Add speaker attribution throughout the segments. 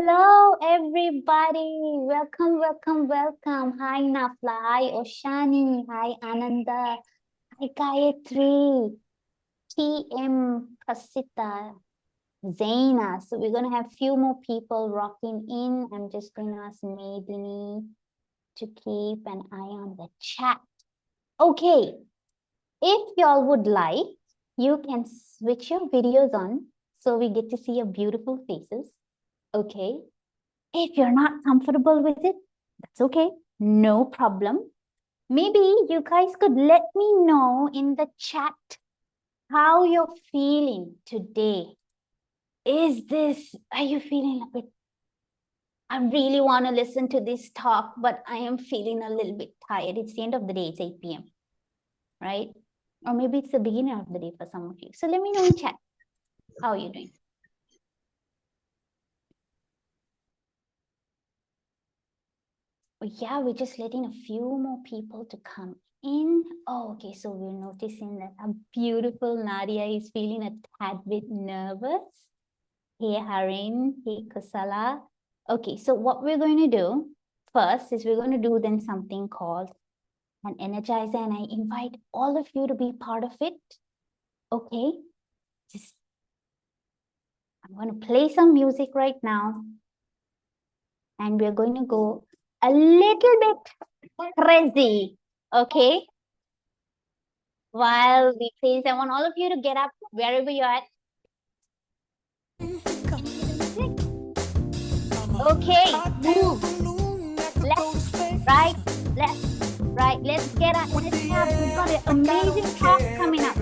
Speaker 1: Hello, everybody. Welcome, welcome, welcome. Hi, Nafla. Hi, Oshani. Hi, Ananda. Hi, Gayatri. TM, Prasita, Zaina. So we're going to have a few more people rocking in. I'm just going to ask Maidini to keep an eye on the chat. Okay. If y'all would like, you can switch your videos on so we get to see your beautiful faces. Okay. If you're not comfortable with it, that's okay. No problem. Maybe you guys could let me know in the chat how you're feeling today. Are you feeling a bit, I really want to listen to this talk, but I am feeling a little bit tired. It's the end of the day, it's 8 p.m., right? Or maybe it's the beginning of the day for some of you. So let me know in chat. How are you doing? Yeah, we're just letting a few more people to come in. Oh, okay. So we're noticing that our beautiful Nadia is feeling a tad bit nervous. Hey, Harin. Hey, Kusala. Okay, so what we're going to do first is we're going to do then something called an energizer, and I invite all of you to be part of it. Okay, I'm going to play some music right now, and we're going to go a little bit crazy. Okay. While we play, I want all of you to get up wherever you're at. Okay, move. Left, right, left, right. Let's get up. Let's have, we've got an amazing talk coming up.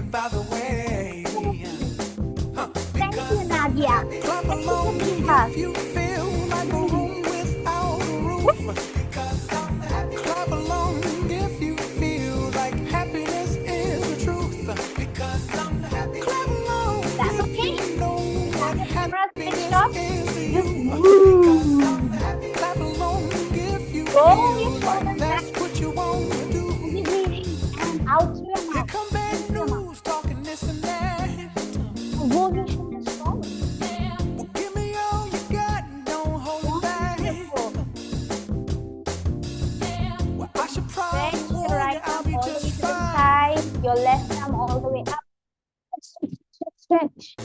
Speaker 1: Thank you, Nadia. Thank you for being here. Clap along if you feel like happiness is the truth. Clap along. That's okay. You know what happiness is. Clap along if you feel like that's what you want to do. And out your mouth. Here come bad news talking this and that. Well, give me all you got and don't hold it back. Well, I should probably warn you, right I'll be just fine. Your left arm all the way up. Stretch.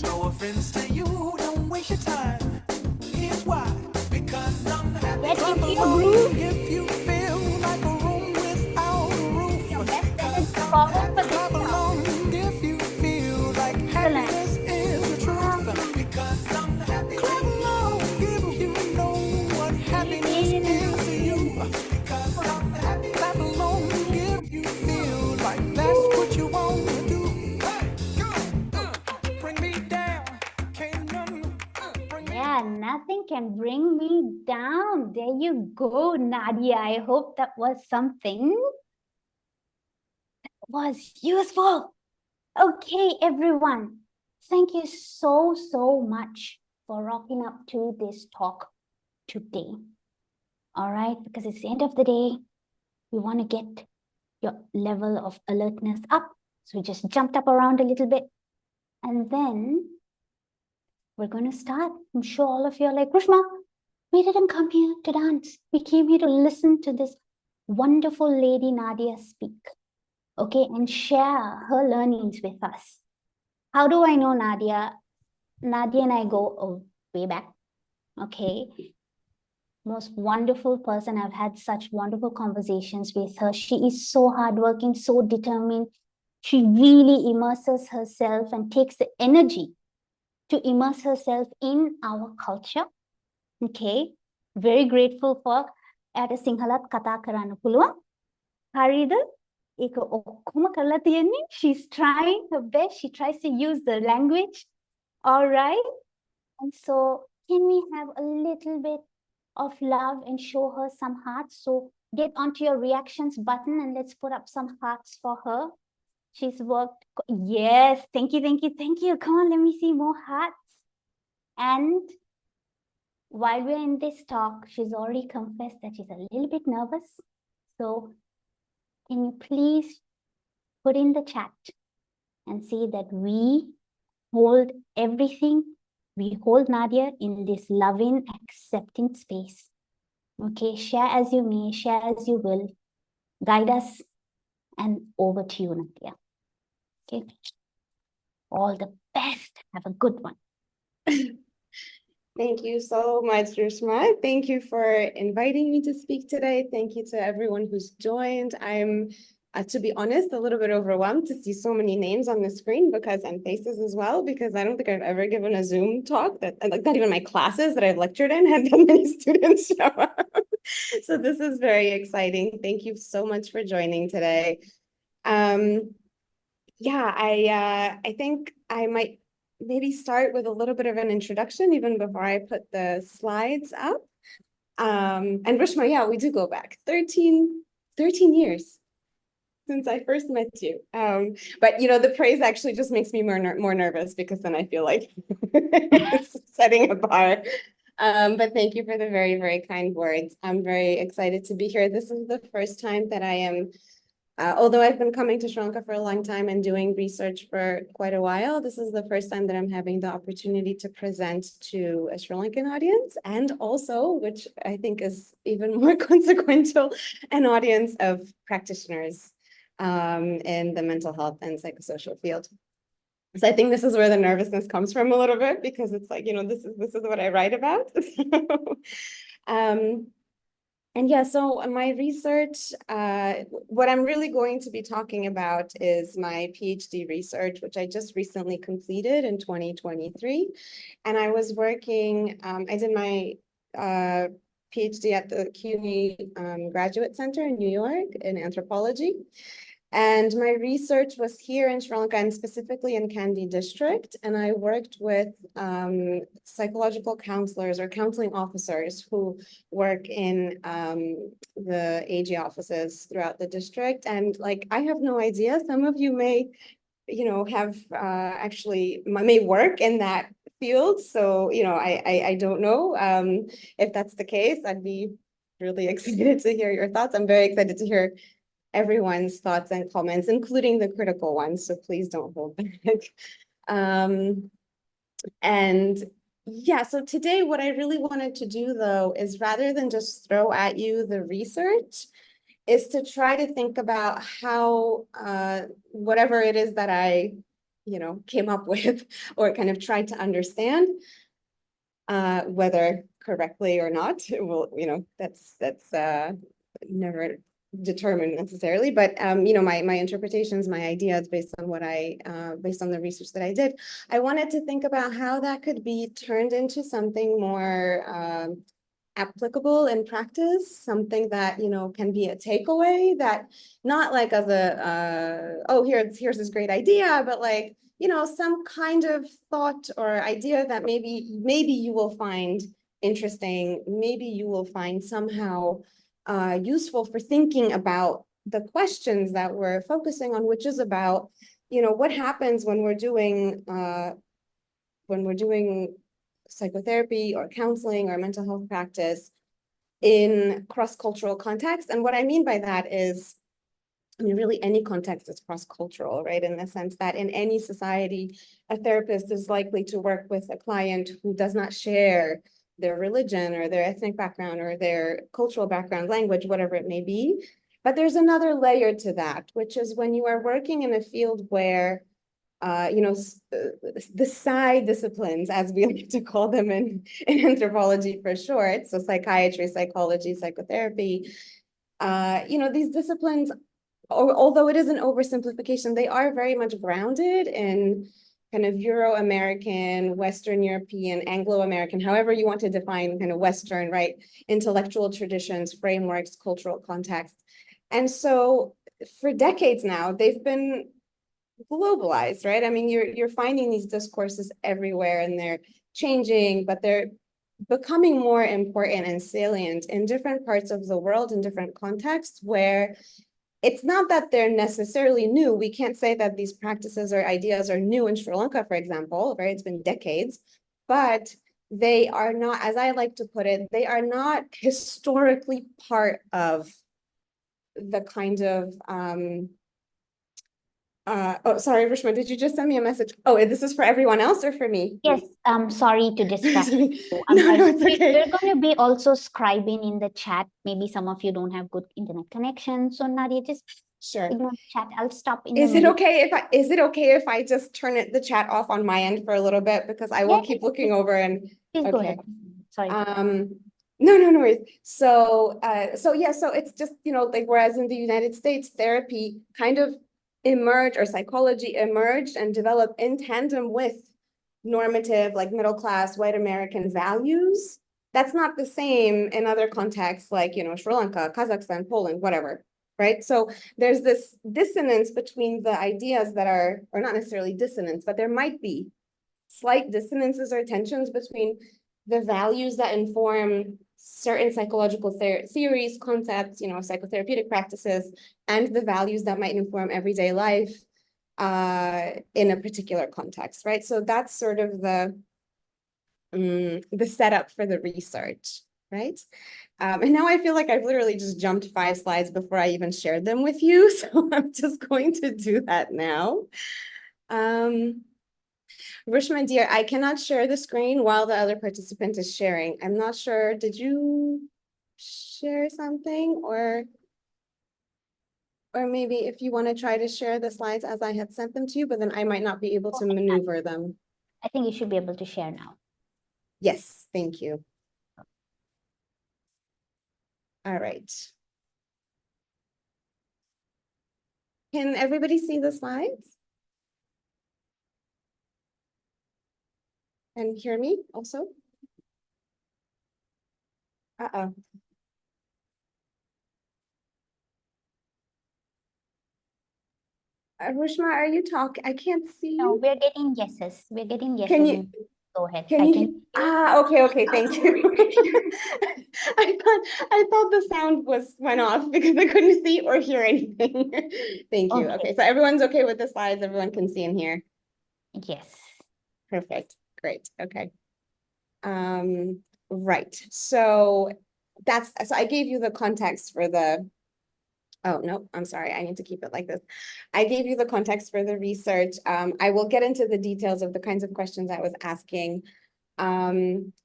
Speaker 1: No offense to you, don't waste your time. Here's why. Because I'm happy. Get into your groove. If you feel like a room without a roof. Your best energy forward for this along if you feel like happiness is the truth. Because I'm happy. Clap along if you know what happiness is to you. Because I'm happy. Clap along if you feel like that's what you want to do. Yeah, nothing can bring me down. There you go, Nadia. I hope that was something that was useful. Okay, everyone. Thank you so, so much for rocking up to this talk today. All right, because it's the end of the day. We want to get your level of alertness up. So we just jumped up around a little bit. And then we're going to start. I'm sure all of you are like, Rushma, we didn't come here to dance. We came here to listen to this wonderful lady Nadia speak, okay, and share her learnings with us. How do I know Nadia? Nadia and I go way back, okay. Most wonderful person. I've had such wonderful conversations with her. She is so hardworking, so determined. She really immerses herself and takes the energy to immerse herself in our culture. Okay, very grateful for at a Sinhalat kata karana puluwan. Harida, ඒක ඔක්කොම කරලා තියෙන්නේ. She's trying her best. She tries to use the language. All right. And so can we have a little bit of love and show her some hearts? So get onto your reactions button and let's put up some hearts for her. She's worked. Yes. Thank you. Thank you. Thank you. Come on. Let me see more hearts. And while we're in this talk, she's already confessed that she's a little bit nervous. So can you please put in the chat and see that we hold everything we hold Nadia in this loving, accepting space. Okay, share as you may, share as you will, guide us, and over to you, Nadia. Okay, all the best. Have a good one.
Speaker 2: Thank you so much, Rishma. Thank you for inviting me to speak today. Thank you to everyone who's joined. I'm, to be honest, a little bit overwhelmed to see so many names on the screen and faces as well, because I don't think I've ever given a Zoom talk that, like, not even my classes that I've lectured in had that many students show up. So this is very exciting. Thank you so much for joining today. Yeah, I think I might maybe start with a little bit of an introduction even before I put the slides up. And Rishma, yeah, we do go back 13 years since I first met you. But you know, the praise actually just makes me more nervous, because then I feel like it's setting a bar. But thank you for the very, very kind words. I'm very excited to be here. This is the first time that I am although I've been coming to Sri Lanka for a long time and doing research for quite a while, this is the first time that I'm having the opportunity to present to a Sri Lankan audience, and also, which I think is even more consequential, an audience of practitioners in the mental health and psychosocial field. So I think this is where the nervousness comes from a little bit, because it's like, you know, this is what I write about. And yeah, so my research, what I'm really going to be talking about is my PhD research, which I just recently completed in 2023. And I was working, I did my PhD at the CUNY Graduate Center in New York in anthropology. And my research was here in Sri Lanka, and specifically in Kandy district. And I worked with psychological counselors or counseling officers who work in the AG offices throughout the district. And like, I have no idea, some of you may, you know, have actually may work in that field. So, you know, I don't know if that's the case. I'd be really excited to hear your thoughts. I'm very excited to hear everyone's thoughts and comments, including the critical ones. So please don't hold back. And yeah, so today what I really wanted to do, though, is rather than just throw at you the research, is to try to think about how whatever it is that I, you know, came up with or kind of tried to understand, whether correctly or not. Well, you know, that's never determined necessarily, but you know, my interpretations, my ideas based on what based on the research that I did, I wanted to think about how that could be turned into something more applicable in practice, something that, you know, can be a takeaway, that not like as a oh, here's this great idea, but like, you know, some kind of thought or idea that maybe you will find interesting, maybe you will find somehow useful for thinking about the questions that we're focusing on, which is about, you know, what happens when we're doing psychotherapy or counseling or mental health practice in cross-cultural context. And what I mean by that is, I mean, really any context is cross-cultural, right? In the sense that in any society, a therapist is likely to work with a client who does not share their religion or their ethnic background or their cultural background, language, whatever it may be. But there's another layer to that, which is when you are working in a field where you know, the side disciplines, as we like to call them in anthropology for short, so psychiatry, psychology, psychotherapy, you know, these disciplines, although it is an oversimplification, they are very much grounded in kind of Euro-American, Western European, Anglo-American, however you want to define kind of Western, right, intellectual traditions, frameworks, cultural context. And so for decades now, they've been globalized, right? I mean, you're finding these discourses everywhere, and they're changing, but they're becoming more important and salient in different parts of the world, in different contexts, where it's not that they're necessarily new. We can't say that these practices or ideas are new in Sri Lanka, for example, right? It's been decades, but they are not, as I like to put it, they are not historically part of the kind of Oh, sorry, Rishma, did you just send me a message? Oh, this is for everyone else or for me?
Speaker 1: Yes, I'm sorry to distract
Speaker 2: Sorry.
Speaker 1: you. I'm
Speaker 2: No,
Speaker 1: sorry.
Speaker 2: no,
Speaker 1: So
Speaker 2: it's okay.
Speaker 1: we're going to be also scribing in the chat. Maybe some of you don't have good internet connection. So Nadia, just
Speaker 2: Sure.
Speaker 1: ignore the chat. I'll stop in the middle.
Speaker 2: Is it okay if I just turn the chat off on my end for a little bit, because I
Speaker 1: Yeah,
Speaker 2: will keep looking over and
Speaker 1: please go ahead.
Speaker 2: okay.
Speaker 1: Sorry for that.
Speaker 2: No, no, no worries. So yeah, so it's just, like, whereas in the United States, therapy kind of emerged, or psychology emerged and developed in tandem with normative, like middle class white American values. That's not the same in other contexts, like, Sri Lanka, Kazakhstan, Poland, whatever, right? So there's this dissonance between the ideas that are, or not necessarily dissonance, but there might be slight dissonances or tensions between the values that inform certain psychological theories, concepts, psychotherapeutic practices, and the values that might inform everyday life in a particular context, right? So that's sort of the setup for the research, right? And now I feel like I've literally just jumped 5 slides before I even shared them with you. So I'm just going to do that now. Rishma, dear, I cannot share the screen while the other participant is sharing. I'm not sure, did you share something, or maybe if you want to try to share the slides as I had sent them to you, but then I might not be able to maneuver them.
Speaker 1: I think you should be able to share now.
Speaker 2: Yes, thank you. All right. Can everybody see the slides? And hear me also? Uh-oh. Rishma, are you talking? I can't see
Speaker 1: No,
Speaker 2: you.
Speaker 1: we're getting yeses. We're getting
Speaker 2: Can
Speaker 1: yeses.
Speaker 2: you?
Speaker 1: And go ahead.
Speaker 2: Can
Speaker 1: I
Speaker 2: you?
Speaker 1: can.
Speaker 2: Okay, thank you. I thought the sound went off because I couldn't see or hear anything. Thank you.
Speaker 1: Okay.
Speaker 2: Okay, so everyone's okay with the slides. Everyone can see and hear.
Speaker 1: Yes.
Speaker 2: Perfect. Great. Okay. Right. So I gave you the context for the. Oh, no, I'm sorry. I need to keep it like this. I gave you the context for the research. I will get into the details of the kinds of questions I was asking.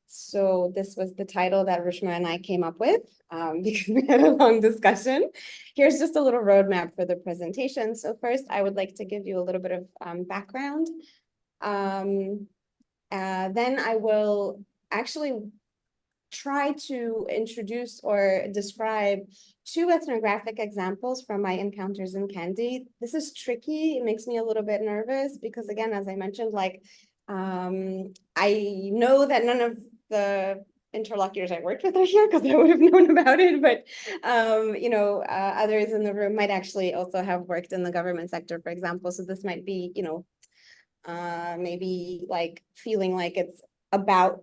Speaker 2: So this was the title that Rishma and I came up with because we had a long discussion. Here's just a little roadmap for the presentation. So first, I would like to give you a little bit of background. Then I will actually try to introduce or describe 2 ethnographic examples from my encounters in Kandy. This is tricky. It makes me a little bit nervous because, again, as I mentioned, like, I know that none of the interlocutors I worked with are here because I would have known about it, but others in the room might actually also have worked in the government sector, for example. So this might be, maybe like feeling like it's about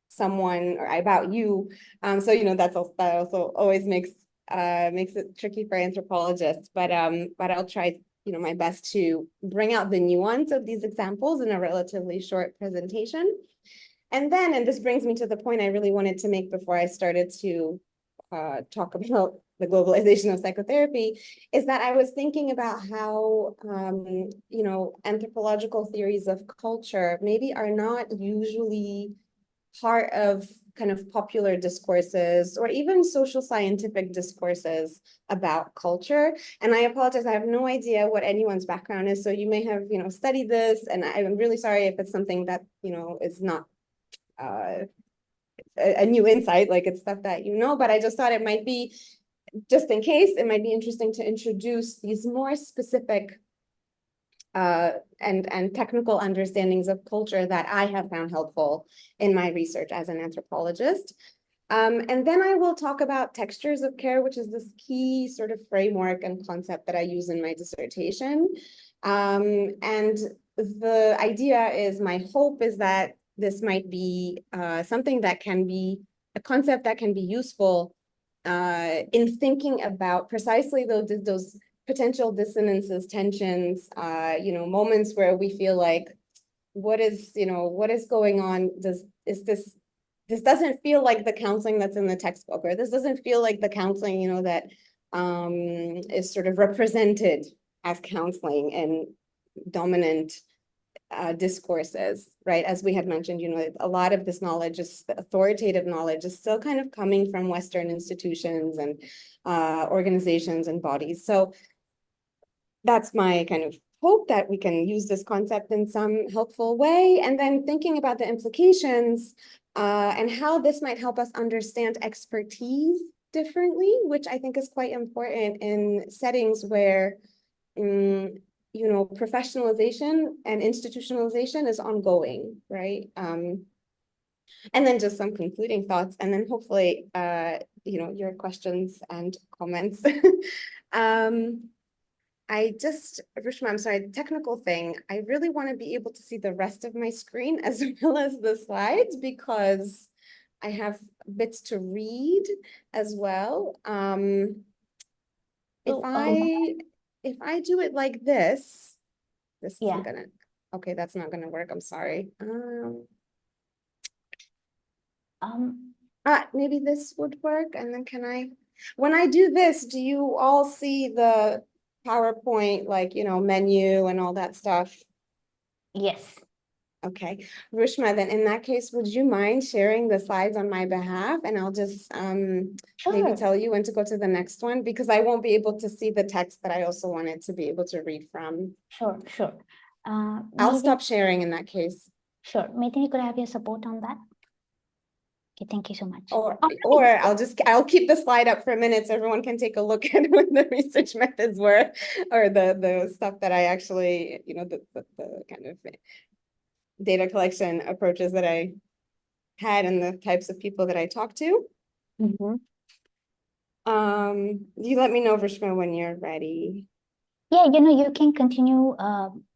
Speaker 2: someone or about you. So that also always makes it tricky for anthropologists. But I'll try my best to bring out the nuance of these examples in a relatively short presentation. And this brings me to the point I really wanted to make before I started to talk about the globalization of psychotherapy, is that I was thinking about how anthropological theories of culture maybe are not usually part of kind of popular discourses or even social scientific discourses about culture. And I apologize, I have no idea what anyone's background is. So you may have, studied this, and I'm really sorry if it's something that, is not a new insight, like it's stuff that but I just thought it might be, just in case, it might be interesting to introduce these more specific and technical understandings of culture that I have found helpful in my research as an anthropologist. And then I will talk about textures of care, which is this key sort of framework and concept that I use in my dissertation. And the idea is, my hope is that this might be something that can be a concept that can be useful in thinking about precisely those potential dissonances, tensions, moments where we feel like, what is going on? This doesn't feel like the counseling that's in the textbook, or this doesn't feel like the counseling, that is sort of represented as counseling in dominant discourses, right? As we had mentioned, a lot of this knowledge, is authoritative knowledge, is still kind of coming from Western institutions and organizations and bodies. So that's my kind of hope, that we can use this concept in some helpful way. And then thinking about the implications and how this might help us understand expertise differently, which I think is quite important in settings where professionalization and institutionalization is ongoing, right? And then just some concluding thoughts, and then hopefully, your questions and comments. Rishma, I'm sorry, technical thing. I really want to be able to see the rest of my screen as well as the slides, because I have bits to read as well. If
Speaker 1: So,
Speaker 2: I do it like this
Speaker 1: yeah,
Speaker 2: isn't gonna, okay, that's not gonna work. I'm sorry. Maybe this would work. And then when I do this, do you all see the PowerPoint, like, menu and all that stuff?
Speaker 1: yes,
Speaker 2: Okay, Rushma, then in that case, would you mind sharing the slides on my behalf? And I'll just maybe
Speaker 1: sure,
Speaker 2: tell you when to go to the next one, because I won't be able to see the text that I also wanted to be able to read from.
Speaker 1: sure.
Speaker 2: I'll
Speaker 1: Maybe,
Speaker 2: stop sharing in that case.
Speaker 1: sure. Maybe you could have your support on that. Okay, thank you so much.
Speaker 2: Or,
Speaker 1: All
Speaker 2: or
Speaker 1: right.
Speaker 2: I'll keep the slide up for a minute so everyone can take a look at what the research methods were, or the stuff that I actually, the kind of data collection approaches that I had and the types of people that I talked to.
Speaker 1: Mhm.
Speaker 2: You let me know, Vrishma, when you're ready.
Speaker 1: Yeah, you can continue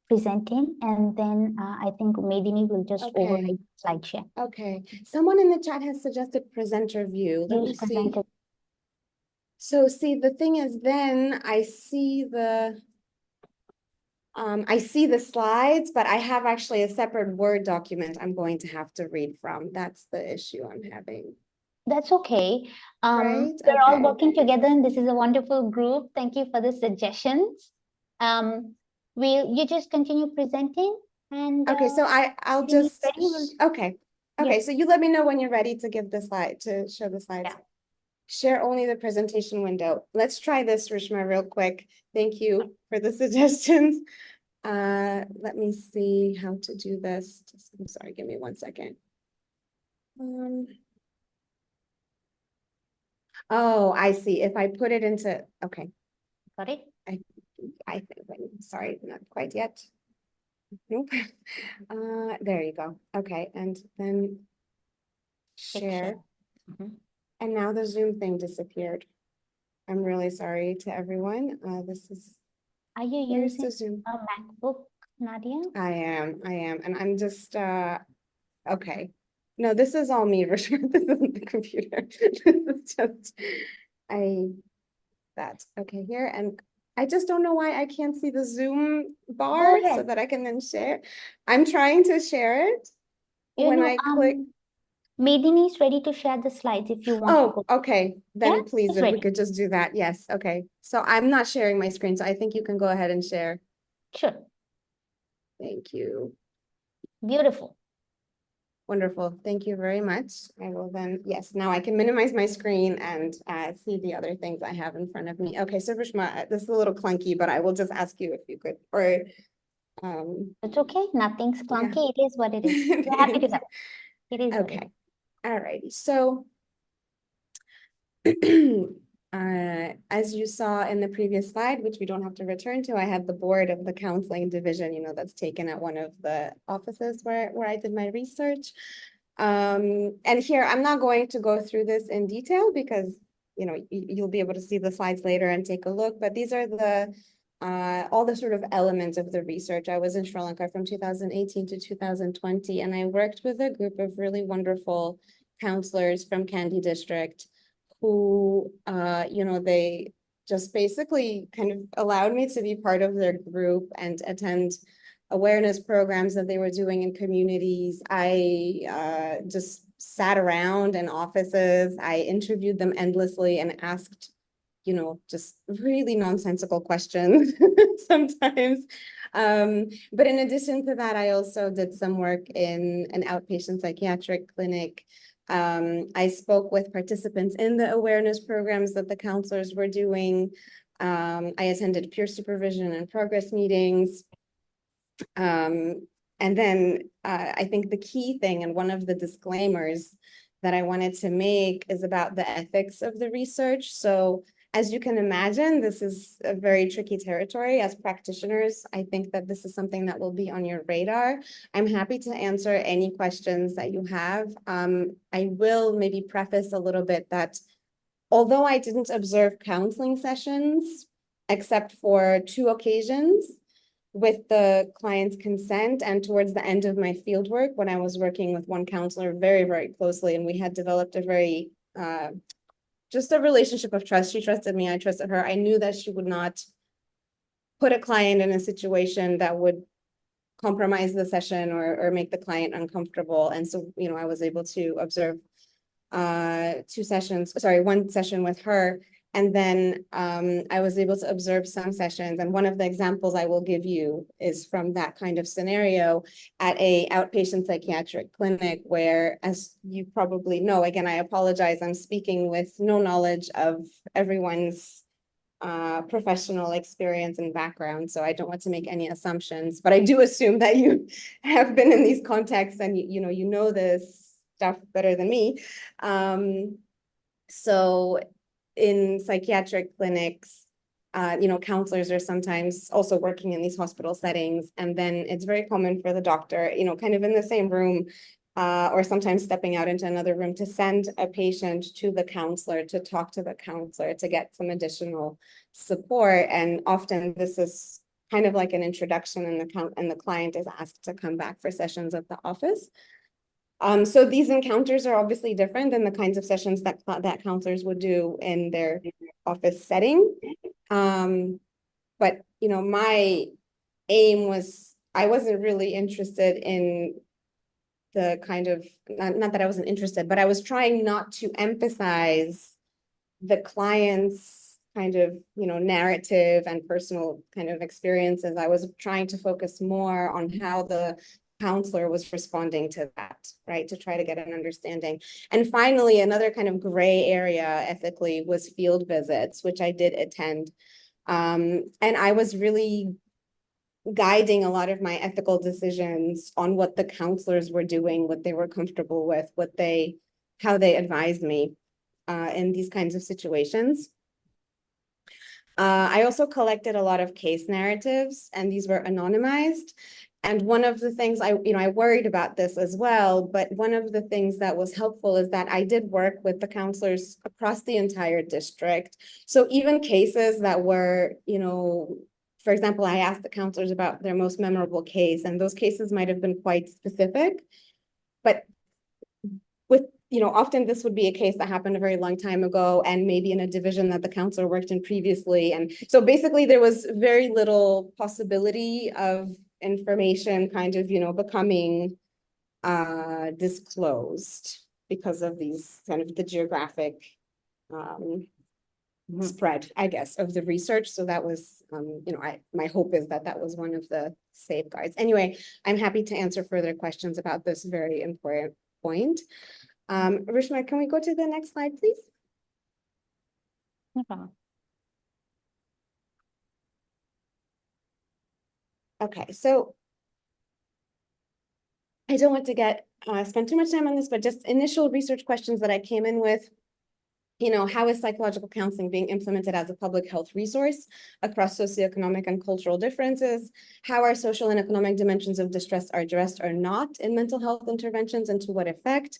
Speaker 1: presenting, and then I think Medini will just
Speaker 2: Okay,
Speaker 1: override slide share.
Speaker 2: okay. Someone in the chat has suggested presenter view. Let me
Speaker 1: Use
Speaker 2: see.
Speaker 1: presenter.
Speaker 2: So see, the thing is, then I see the slides, but I have actually a separate Word document I'm going to have to read from. That's the issue I'm having.
Speaker 1: That's okay.
Speaker 2: Right?
Speaker 1: We're all
Speaker 2: Okay.
Speaker 1: working together, and this is a wonderful group. Thank you for the suggestions. You just continue presenting, and
Speaker 2: Okay, so I'll
Speaker 1: when you're
Speaker 2: just,
Speaker 1: ready, we'll,
Speaker 2: okay.
Speaker 1: yes,
Speaker 2: Okay, so you let me know when you're ready to give the slide, to show the slides.
Speaker 1: yeah.
Speaker 2: Share only the presentation window. Let's try this, Rishma, real quick. Thank you for the suggestions. Let me see how to do this. I'm sorry, give me 1 second. Oh, I see. If I put it into, okay,
Speaker 1: Got it?
Speaker 2: I think, sorry, not quite yet. Nope. There you go. Okay, and then
Speaker 1: Click share.
Speaker 2: share. And now the Zoom thing disappeared. I'm really sorry to everyone.
Speaker 1: Are you
Speaker 2: Where's
Speaker 1: using
Speaker 2: the Zoom?
Speaker 1: a MacBook, Nadia?
Speaker 2: I am, and I'm just, okay. No, this is all me, Rishma. This isn't the computer. This is just, okay, here, and I just don't know why I can't see the Zoom
Speaker 1: Go
Speaker 2: bar so
Speaker 1: ahead.
Speaker 2: that I can then share. I'm trying to share it.
Speaker 1: You
Speaker 2: When
Speaker 1: know,
Speaker 2: I click,
Speaker 1: Medini is ready to share the slides if you want to
Speaker 2: oh,
Speaker 1: go.
Speaker 2: okay,
Speaker 1: Yeah,
Speaker 2: then please,
Speaker 1: it's
Speaker 2: if we
Speaker 1: ready.
Speaker 2: could just do that. Yes, okay. So I'm not sharing my screen, so I think you can go ahead and share.
Speaker 1: Sure.
Speaker 2: Thank you.
Speaker 1: Beautiful.
Speaker 2: Wonderful. Thank you very much. I will then, yes, now I can minimize my screen and see the other things I have in front of me. Okay, so Rishma, this is a little clunky, but I will just ask you if you could, or
Speaker 1: It's okay. Nothing's
Speaker 2: yeah.
Speaker 1: clunky. It is what it is. We're happy to
Speaker 2: Thanks.
Speaker 1: help. It is what it
Speaker 2: Okay,
Speaker 1: is.
Speaker 2: all righty. So as you saw in the previous slide, which we don't have to return to, I had the board of the counseling division, that's taken at one of the offices where I did my research. And here, I'm not going to go through this in detail because, you'll be able to see the slides later and take a look, but these are all the sort of elements of the research. I was in Sri Lanka from 2018 to 2020, and I worked with a group of really wonderful counselors from Kandy district who, they just basically kind of allowed me to be part of their group and attend awareness programs that they were doing in communities. I just sat around in offices. I interviewed them endlessly and asked, just really nonsensical questions sometimes. But in addition to that, I also did some work in an outpatient psychiatric clinic. I spoke with participants in the awareness programs that the counselors were doing. I attended peer supervision and progress meetings. And then I think the key thing, and one of the disclaimers that I wanted to make, is about the ethics of the research. So as you can imagine, this is a very tricky territory. As practitioners, I think that this is something that will be on your radar. I'm happy to answer any questions that you have. I will maybe preface a little bit that although I didn't observe counseling sessions, except for 2 occasions, with the client's consent and towards the end of my field work, when I was working with one counselor very, very closely, and we had developed a very, just a relationship of trust. She trusted me, I trusted her. I knew that she would not put a client in a situation that would compromise the session or make the client uncomfortable. And so, I was able to observe 1 session with her. And then I was able to observe some sessions. And one of the examples I will give you is from that kind of scenario at a outpatient psychiatric clinic where, as you probably know, again, I apologize, I'm speaking with no knowledge of everyone's professional experience and background. So I don't want to make any assumptions, but I do assume that you have been in these contexts and you know this stuff better than me. So in psychiatric clinics, counselors are sometimes also working in these hospital settings. And then it's very common for the doctor, kind of in the same room, or sometimes stepping out into another room, to send a patient to the counselor, to talk to the counselor, to get some additional support. And often this is kind of like an introduction, and the client is asked to come back for sessions at the office. So these encounters are obviously different than the kinds of sessions that counselors would do in their office setting. But my aim was, I wasn't really interested in the kind of, not that I wasn't interested, but I was trying not to emphasize the client's kind of, narrative and personal kind of experiences. I was trying to focus more on how the counselor was responding to that, right? To try to get an understanding. And finally, another kind of gray area ethically was field visits, which I did attend. And I was really guiding a lot of my ethical decisions on what the counselors were doing, what they were comfortable with, how they advised me in these kinds of situations. I also collected a lot of case narratives, and these were anonymized. And one of the things I worried about this as well, but one of the things that was helpful is that I did work with the counselors across the entire district. So even cases that were, for example, I asked the counselors about their most memorable case, and those cases might have been quite specific, but with, often this would be a case that happened a very long time ago and maybe in a division that the counselor worked in previously. And so basically there was very little possibility of information kind of, becoming disclosed because of these kind of the geographic spread, I guess, of the research. So that was, my hope is that that was one of the safeguards. Anyway, I'm happy to answer further questions about this very important point. Rishma, can we go to the next slide, please?
Speaker 1: No problem.
Speaker 2: Okay, so I don't want to spend too much time on this, but just initial research questions that I came in with. How is psychological counseling being implemented as a public health resource across socioeconomic and cultural differences? How are social and economic dimensions of distress are addressed or not in mental health interventions, and to what effect?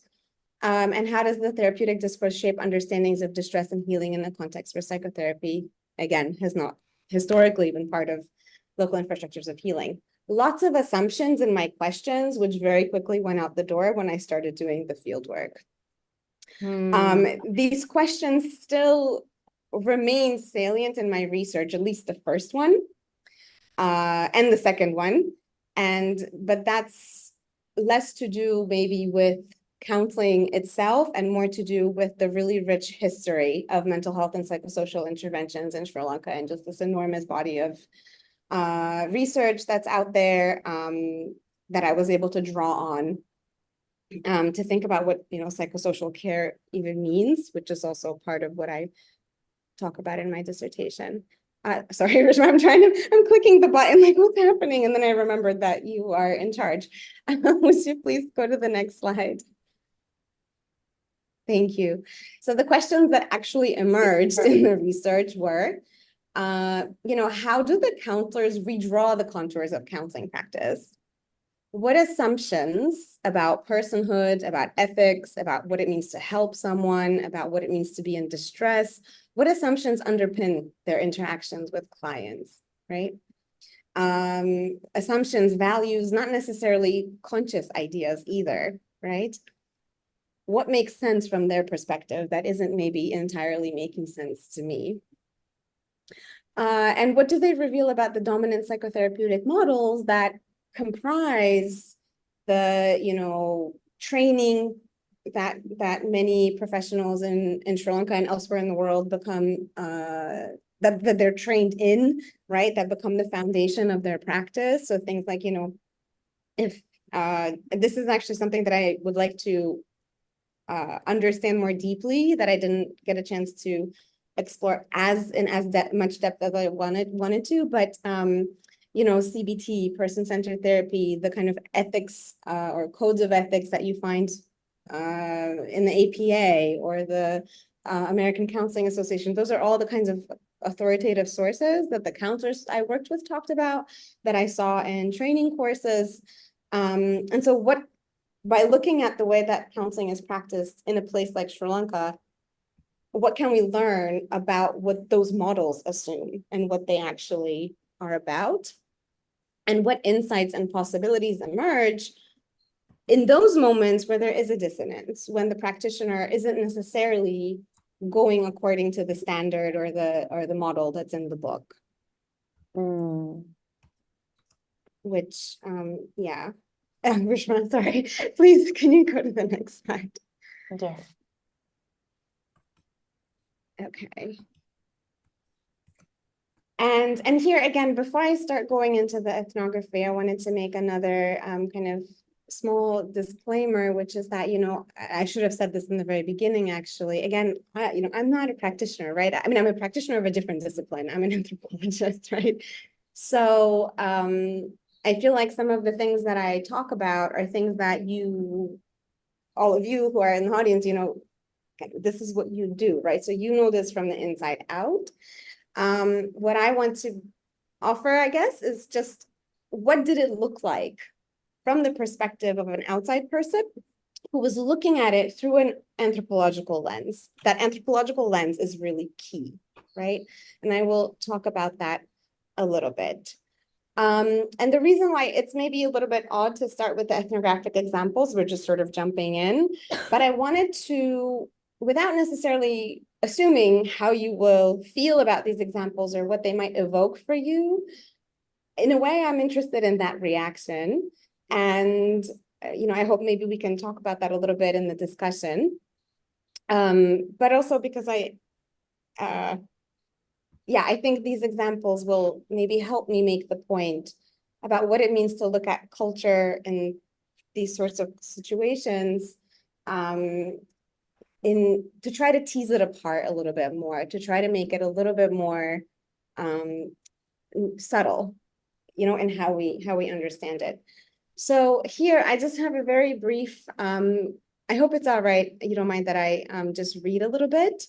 Speaker 2: And how does the therapeutic discourse shape understandings of distress and healing in the context where psychotherapy, again, has not historically been part of local infrastructures of healing? Lots of assumptions in my questions, which very quickly went out the door when I started doing the field work. These questions still remain salient in my research, at least the first one and the second one. But that's less to do maybe with counseling itself and more to do with the really rich history of mental health and psychosocial interventions in Sri Lanka, and just this enormous body of research that's out there that I was able to draw on to think about what, you know, psychosocial care even means, which is also part of what I talk about in my dissertation. Sorry, Rishma, I'm clicking the button, like, what's happening? And then I remembered that you are in charge. Would you please go to the next slide? Thank you. So the questions that actually emerged in the research were, you know, how do the counselors redraw the contours of counseling practice? What assumptions about personhood, about ethics, about what it means to help someone, about what it means to be in distress, what assumptions underpin their interactions with clients, right? Assumptions, values, not necessarily conscious ideas either, right? What makes sense from their perspective that isn't maybe entirely making sense to me? And what do they reveal about the dominant psychotherapeutic models that comprise the, you know, training that many professionals in Sri Lanka and elsewhere in the world become that they're trained in, right? That become the foundation of their practice. So things like, you know, if this is actually something that I would like to understand more deeply, that I didn't get a chance to explore as much depth as I wanted to, but you know, CBT, person-centered therapy, the kind of ethics or codes of ethics that you find in the APA or the American Counseling Association, those are all the kinds of authoritative sources that the counselors I worked with talked about, that I saw in training courses. And so by looking at the way that counseling is practiced in a place like Sri Lanka, what can we learn about what those models assume and what they actually are about? And what insights and possibilities emerge in those moments where there is a dissonance, when the practitioner isn't necessarily going according to the standard or the model that's in the book. Which, yeah. Rishma, sorry. Please, can you go to the next slide?
Speaker 1: Yes.
Speaker 2: Okay. And here again, before I start going into the ethnography, I wanted to make another kind of small disclaimer, which is that, you know, I should have said this in the very beginning, actually. Again, you know, I'm not a practitioner, right? I mean, I'm a practitioner of a different discipline. I'm an anthropologist, right? So I feel like some of the things that I talk about are things that all of you who are in the audience, you know, this is what you do, right? So you know this from the inside out. What I want to offer, I guess, is just what did it look like from the perspective of an outside person who was looking at it through an anthropological lens. That anthropological lens is really key, right? And I will talk about that a little bit. And the reason why it's maybe a little bit odd to start with the ethnographic examples, we're just sort of jumping in, but I wanted to, without necessarily assuming how you will feel about these examples or what they might evoke for you, in a way, I'm interested in that reaction. And, you know, I hope maybe we can talk about that a little bit in the discussion. But also because yeah, I think these examples will maybe help me make the point about what it means to look at culture in these sorts of situations, to try to tease it apart a little bit more, to try to make it a little bit more subtle, you know, in how we understand it. So here, I just have a very brief, I hope it's all right, you don't mind that I just read a little bit.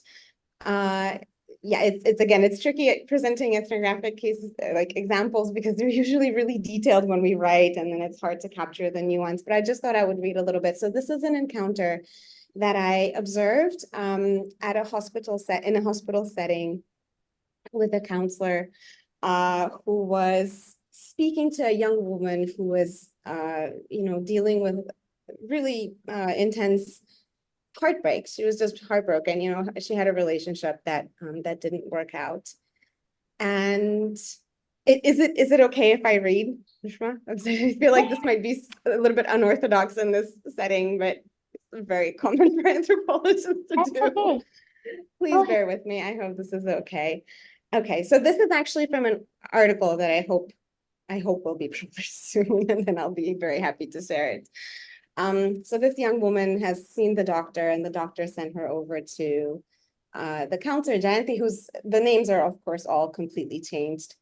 Speaker 2: Yeah, it's again, it's tricky at presenting ethnographic cases, like examples, because they're usually really detailed when we write, and then it's hard to capture the nuance, but I just thought I would read a little bit. So this is an encounter that I observed at a in a hospital setting with a counselor who was speaking to a young woman who was, you know, dealing with really intense heartbreak. She was just heartbroken. You know, she had a relationship that that didn't work out. And is it okay if I read, Rishma? I feel like this might be a little bit unorthodox in this setting, but very common for anthropologists to
Speaker 1: That's
Speaker 2: do.
Speaker 1: okay. Go
Speaker 2: Please
Speaker 1: ahead.
Speaker 2: bear with me. I hope this is okay. Okay, so this is actually from an article that I hope will be published soon, and then I'll be very happy to share it. So this young woman has seen the doctor, and the doctor sent her over to the counselor, Jayanti, who's the names are, of course, all completely changed.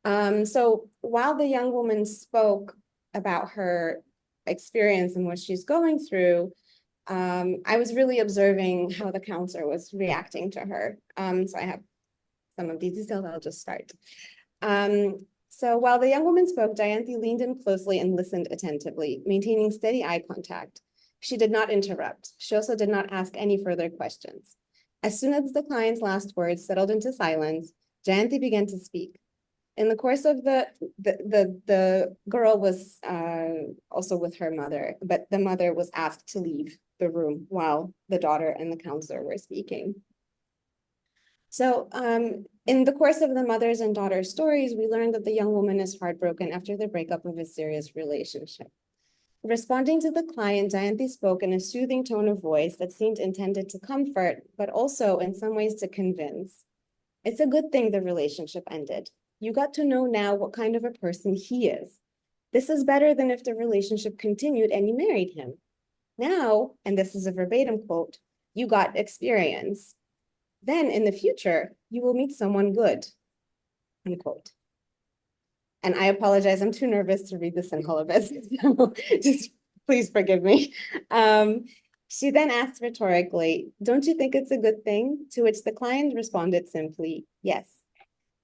Speaker 2: So while the young woman spoke about her experience and what she's going through, I was really observing how the counselor was reacting to her. So I have some of these details. I'll just start. So while the young woman spoke, Jayanti leaned in closely and listened attentively, maintaining steady eye contact. She did not interrupt. She also did not ask any further questions. As soon as the client's last words settled into silence, Jayanti began to speak. In the course of the girl was also with her mother, but the mother was asked to leave the room while the daughter and the counselor were speaking. So in the course of the mother's and daughter's stories, we learned that the young woman is heartbroken after the breakup of a serious relationship. Responding to the client, Jayanti spoke in a soothing tone of voice that seemed intended to comfort, but also in some ways to convince. It's a good thing the relationship ended. You got to know now what kind of a person he is. This is better than if the relationship continued and you married him. Now, and this is a verbatim quote, you got experience. Then in the future, you will meet someone good, unquote. And I apologize, I'm too nervous to read this in Holobez, so just please forgive me. She then asked rhetorically, don't you think it's a good thing? To which the client responded simply, yes.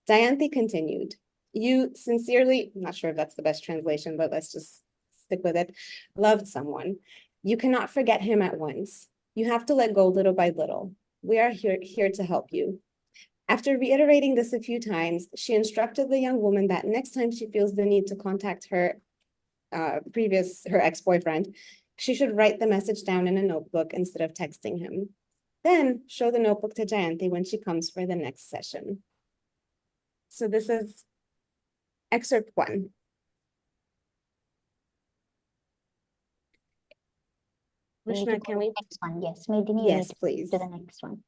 Speaker 2: Jayanti continued, you sincerely, I'm not sure if that's the best translation, but let's just stick with it, loved someone. You cannot forget him at once. You have to let go little by little. We are here to help you. After reiterating this a few times, she instructed the young woman that next time she feels the need to contact her her ex-boyfriend, she should write the message down in a notebook instead of texting him. Then show the notebook to Jayanti when she comes for the next session. So this is excerpt 1.
Speaker 1: We need to
Speaker 2: Rishna,
Speaker 1: go
Speaker 2: can
Speaker 1: to
Speaker 2: we?
Speaker 1: the next one. Yes, Medini, we need
Speaker 2: Yes,
Speaker 1: to
Speaker 2: please.
Speaker 1: go to the next one.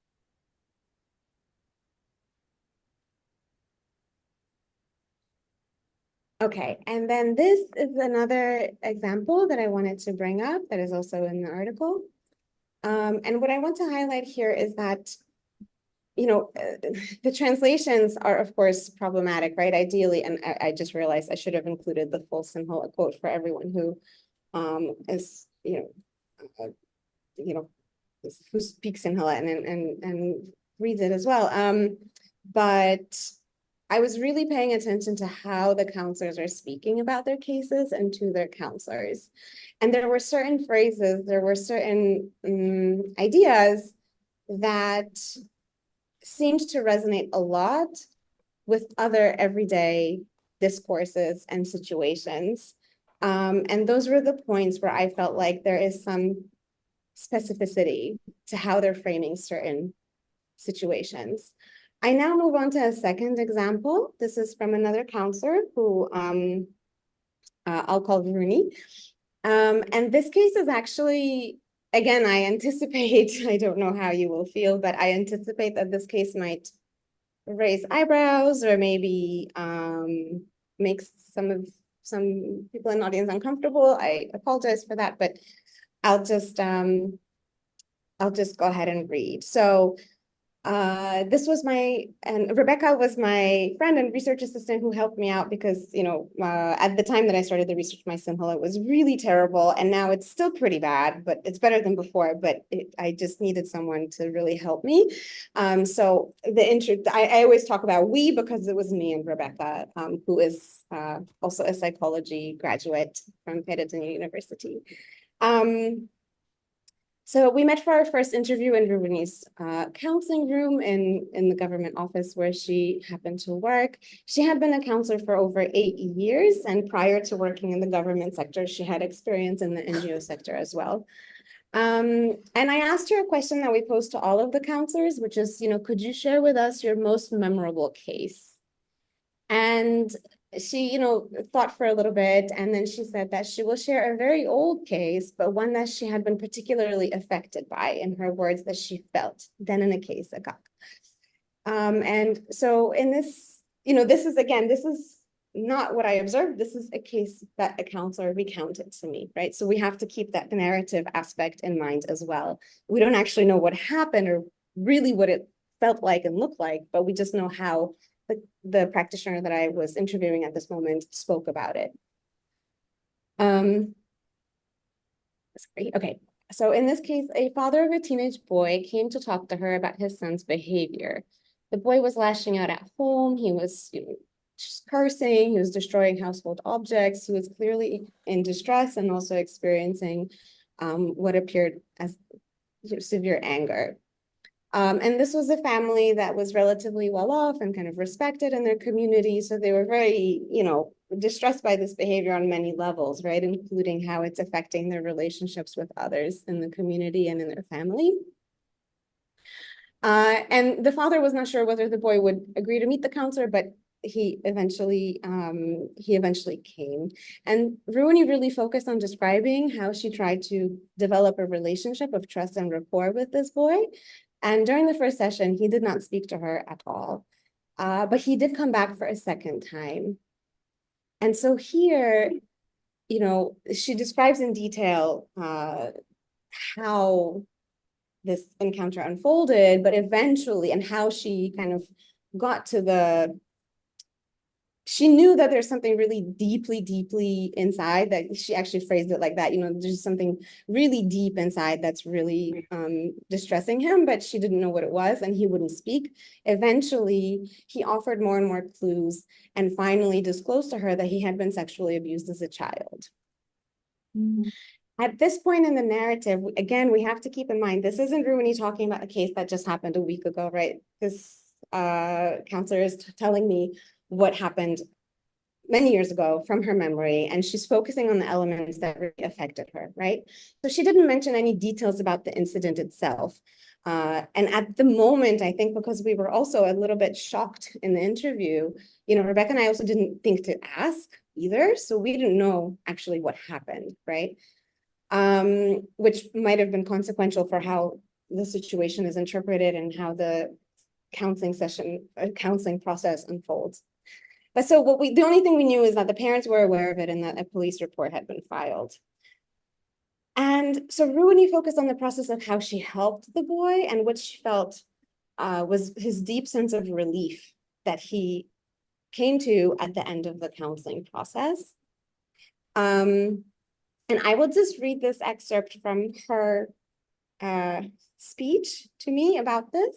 Speaker 2: Okay, and then this is another example that I wanted to bring up that is also in the article. And what I want to highlight here is that, the translations are, of course, problematic, right? Ideally, and I just realized I should have included the full Simhala quote for everyone who is, who speaks Sinhala and reads it as well. But I was really paying attention to how the counselors are speaking about their cases and to their counselors. And there were certain phrases, there were certain ideas that seemed to resonate a lot with other everyday discourses and situations. And those were the points where I felt like there is some specificity to how they're framing certain situations. I now move on to a second example. This is from another counselor who I'll call Rooney. And this case is actually, again, I anticipate, I don't know how you will feel, but I anticipate that this case might raise eyebrows or maybe makes some people in the audience uncomfortable. I apologize for that, but I'll just go ahead and read. So this was and Rebecca was my friend and research assistant who helped me out because, at the time that I started the research, my Simhala was really terrible. And now it's still pretty bad, but it's better than before. But I just needed someone to really help me. So I always talk about we because it was me and Rebecca, who is also a psychology graduate from Peradeniya University. So we met for our first interview in Rubini's counseling room in the government office where she happened to work. She had been a counselor for over 8 years, and prior to working in the government sector, she had experience in the NGO sector as well. And I asked her a question that we posed to all of the counselors, which is, could you share with us your most memorable case? And she, thought for a little bit, and then she said that she will share a very old case, but one that she had been particularly affected by, in her words, that she felt. Then in a case, a gak. And so in this, this is not what I observed. This is a case that a counselor recounted to me, right? So we have to keep that narrative aspect in mind as well. We don't actually know what happened or really what it felt like and looked like, but we just know how the practitioner that I was interviewing at this moment spoke about it. Sorry. Okay. So in this case, a father of a teenage boy came to talk to her about his son's behavior. The boy was lashing out at home. He was, just cursing. He was destroying household objects. He was clearly in distress and also experiencing what appeared as severe anger. And this was a family that was relatively well off and kind of respected in their community. So they were very, distressed by this behavior on many levels, right? Including how it's affecting their relationships with others in the community and in their family. And the father was not sure whether the boy would agree to meet the counselor, but he eventually came. And Ruini really focused on describing how she tried to develop a relationship of trust and rapport with this boy. And during the first session, he did not speak to her at all. But he did come back for a second time. And so here, she describes in detail how this encounter unfolded, but eventually, and how she kind of got to she knew that there's something really deeply, deeply inside, that she actually phrased it like that, there's something really deep inside that's really distressing him, but she didn't know what it was and he wouldn't speak. Eventually, he offered more and more clues and finally disclosed to her that he had been sexually abused as a child. Mm-hmm. At this point in the narrative, again, we have to keep in mind, this isn't Ruini talking about a case that just happened a week ago, right? This counselor is telling me what happened many years ago from her memory, and she's focusing on the elements that really affected her, right? So she didn't mention any details about the incident itself. And at the moment, I think because we were also a little bit shocked in the interview, Rebecca and I also didn't think to ask either. So we didn't know actually what happened, right? Which might have been consequential for how the situation is interpreted and how the counseling process unfolds. But so the only thing we knew is that the parents were aware of it and that a police report had been filed. And so Ruini focused on the process of how she helped the boy, and what she felt was his deep sense of relief that he came to at the end of the counseling process. And I will just read this excerpt from her speech to me about this.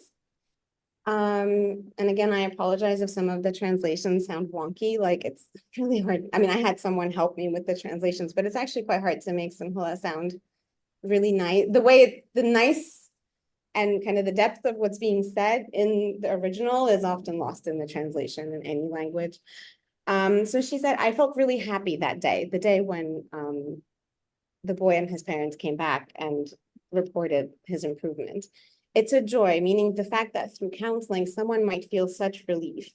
Speaker 2: And again, I apologize if some of the translations sound wonky, like it's really hard. I mean, I had someone help me with the translations, but it's actually quite hard to make Simhala sound really nice. The nice and kind of the depth of what's being said in the original is often lost in the translation in any language. So she said, I felt really happy that day, the day when the boy and his parents came back and reported his improvement. It's a joy, meaning the fact that through counseling, someone might feel such relief.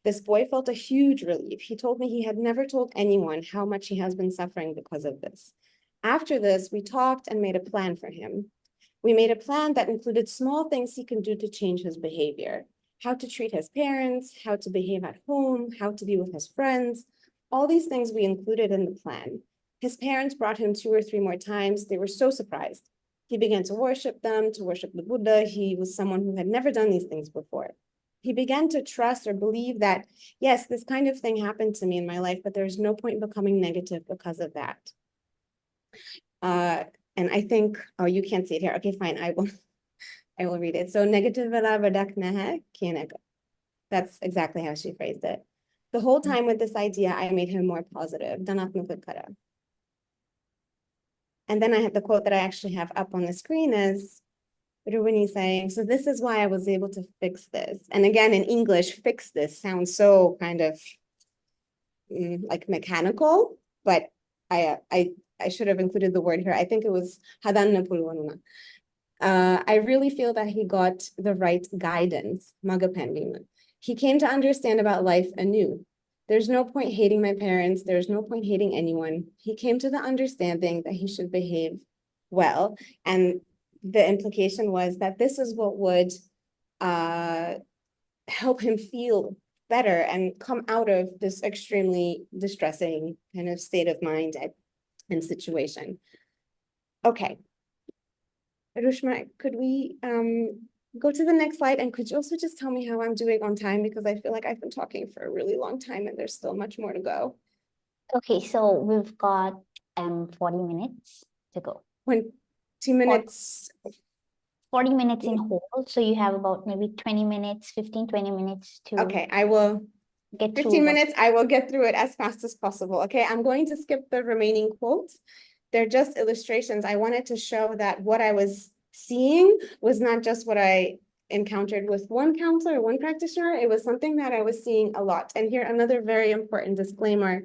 Speaker 2: This boy felt a huge relief. He told me he had never told anyone how much he has been suffering because of this. After this, we talked and made a plan for him. We made a plan that included small things he can do to change his behavior, how to treat his parents, how to behave at home, how to be with his friends. All these things we included in the plan. His parents brought him 2 or 3 more times. They were so surprised. He began to worship them, to worship the Buddha. He was someone who had never done these things before. He began to trust or believe that, yes, this kind of thing happened to me in my life, but there's no point in becoming negative because of that. And I think, oh, you can't see it here. Okay, fine, I will read it. So negative that's exactly how she phrased it. The whole time with this idea, I made him more positive. And then I had the quote that I actually have up on the screen is Ruini saying, so this is why I was able to fix this. And again, in English, fix this sounds so kind of like mechanical, but I should have included the word here. I think it was hadan na pulwanuna. I really feel that he got the right guidance, magapending. He came to understand about life anew. There's no point hating my parents. There's no point hating anyone. He came to the understanding that he should behave well. And the implication was that this is what would help him feel better and come out of this extremely distressing kind of state of mind and situation. Okay. Rushma, could we go to the next slide? And could you also just tell me how I'm doing on time? Because I feel like I've been talking for a really long time and there's still much more to go.
Speaker 1: Okay, so we've got 40 minutes to go.
Speaker 2: 2 minutes.
Speaker 1: 40 minutes in whole, so you have about maybe 20 minutes, 15, 20 minutes to
Speaker 2: Okay, I will
Speaker 1: get
Speaker 2: 15
Speaker 1: through.
Speaker 2: minutes. I will get through it as fast as possible. Okay, I'm going to skip the remaining quotes. They're just illustrations. I wanted to show that what I was seeing was not just what I encountered with one counselor, one practitioner. It was something that I was seeing a lot. And here, another very important disclaimer.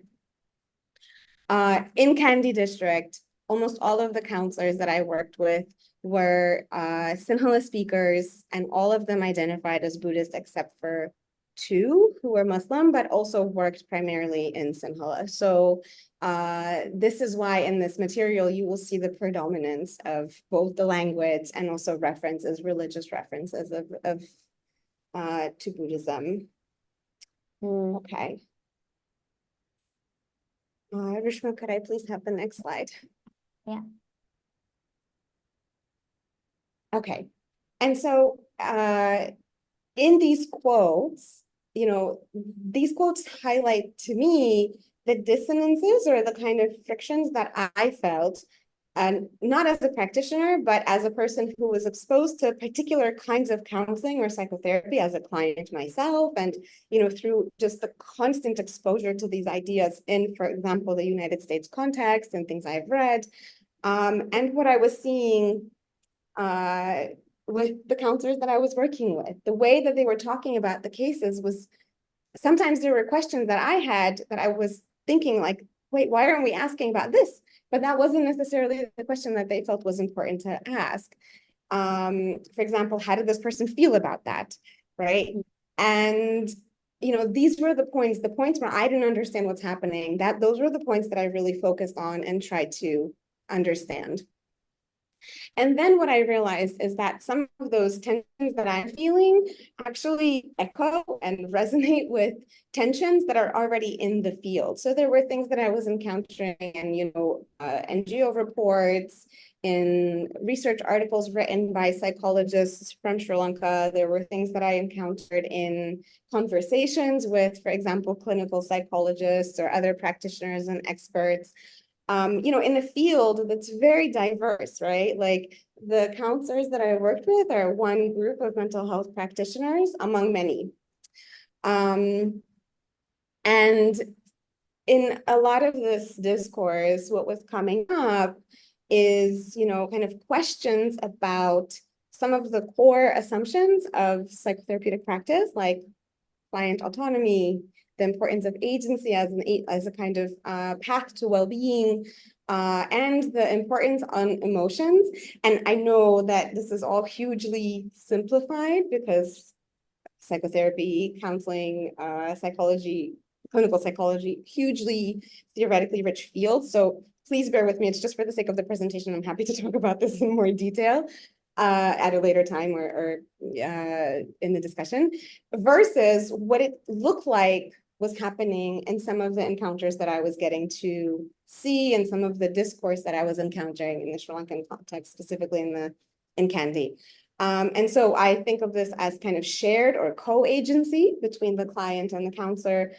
Speaker 2: In Kandy District, almost all of the counselors that I worked with were Sinhala speakers, and all of them identified as Buddhist except for two who were Muslim, but also worked primarily in Sinhala. So this is why in this material, you will see the predominance of both the language and also references, religious references of to Buddhism. Okay. Rishma, could I please have the next slide?
Speaker 1: Yeah.
Speaker 2: Okay. And so in these quotes, these quotes highlight to me the dissonances or the kind of frictions that I felt, and not as a practitioner, but as a person who was exposed to particular kinds of counseling or psychotherapy as a client myself, and through just the constant exposure to these ideas in, for example, the United States context and things I've read, and what I was seeing with the counselors that I was working with. The way that they were talking about the cases was sometimes there were questions that I had that I was thinking like, wait, why aren't we asking about this? But that wasn't necessarily the question that they felt was important to ask. For example, how did this person feel about that, right? And these were the points where I didn't understand what's happening. Those were the points that I really focused on and tried to understand. And then what I realized is that some of those tensions that I'm feeling actually echo and resonate with tensions that are already in the field. So there were things that I was encountering in, NGO reports, in research articles written by psychologists from Sri Lanka. There were things that I encountered in conversations with, for example, clinical psychologists or other practitioners and experts. In a field that's very diverse, right? Like the counselors that I worked with are one group of mental health practitioners among many. And in a lot of this discourse, what was coming up is, kind of questions about some of the core assumptions of psychotherapeutic practice, like client autonomy, the importance of agency as a kind of path to well-being, and the importance on emotions. And I know that this is all hugely simplified because psychotherapy, counseling, psychology, clinical psychology, hugely theoretically rich fields. So please bear with me. It's just for the sake of the presentation. I'm happy to talk about this in more detail at a later time or in the discussion, versus what it looked like was happening in some of the encounters that I was getting to see and some of the discourse that I was encountering in the Sri Lankan context, specifically in Kandy. And so I think of this as kind of shared or co-agency between the client and the counselor,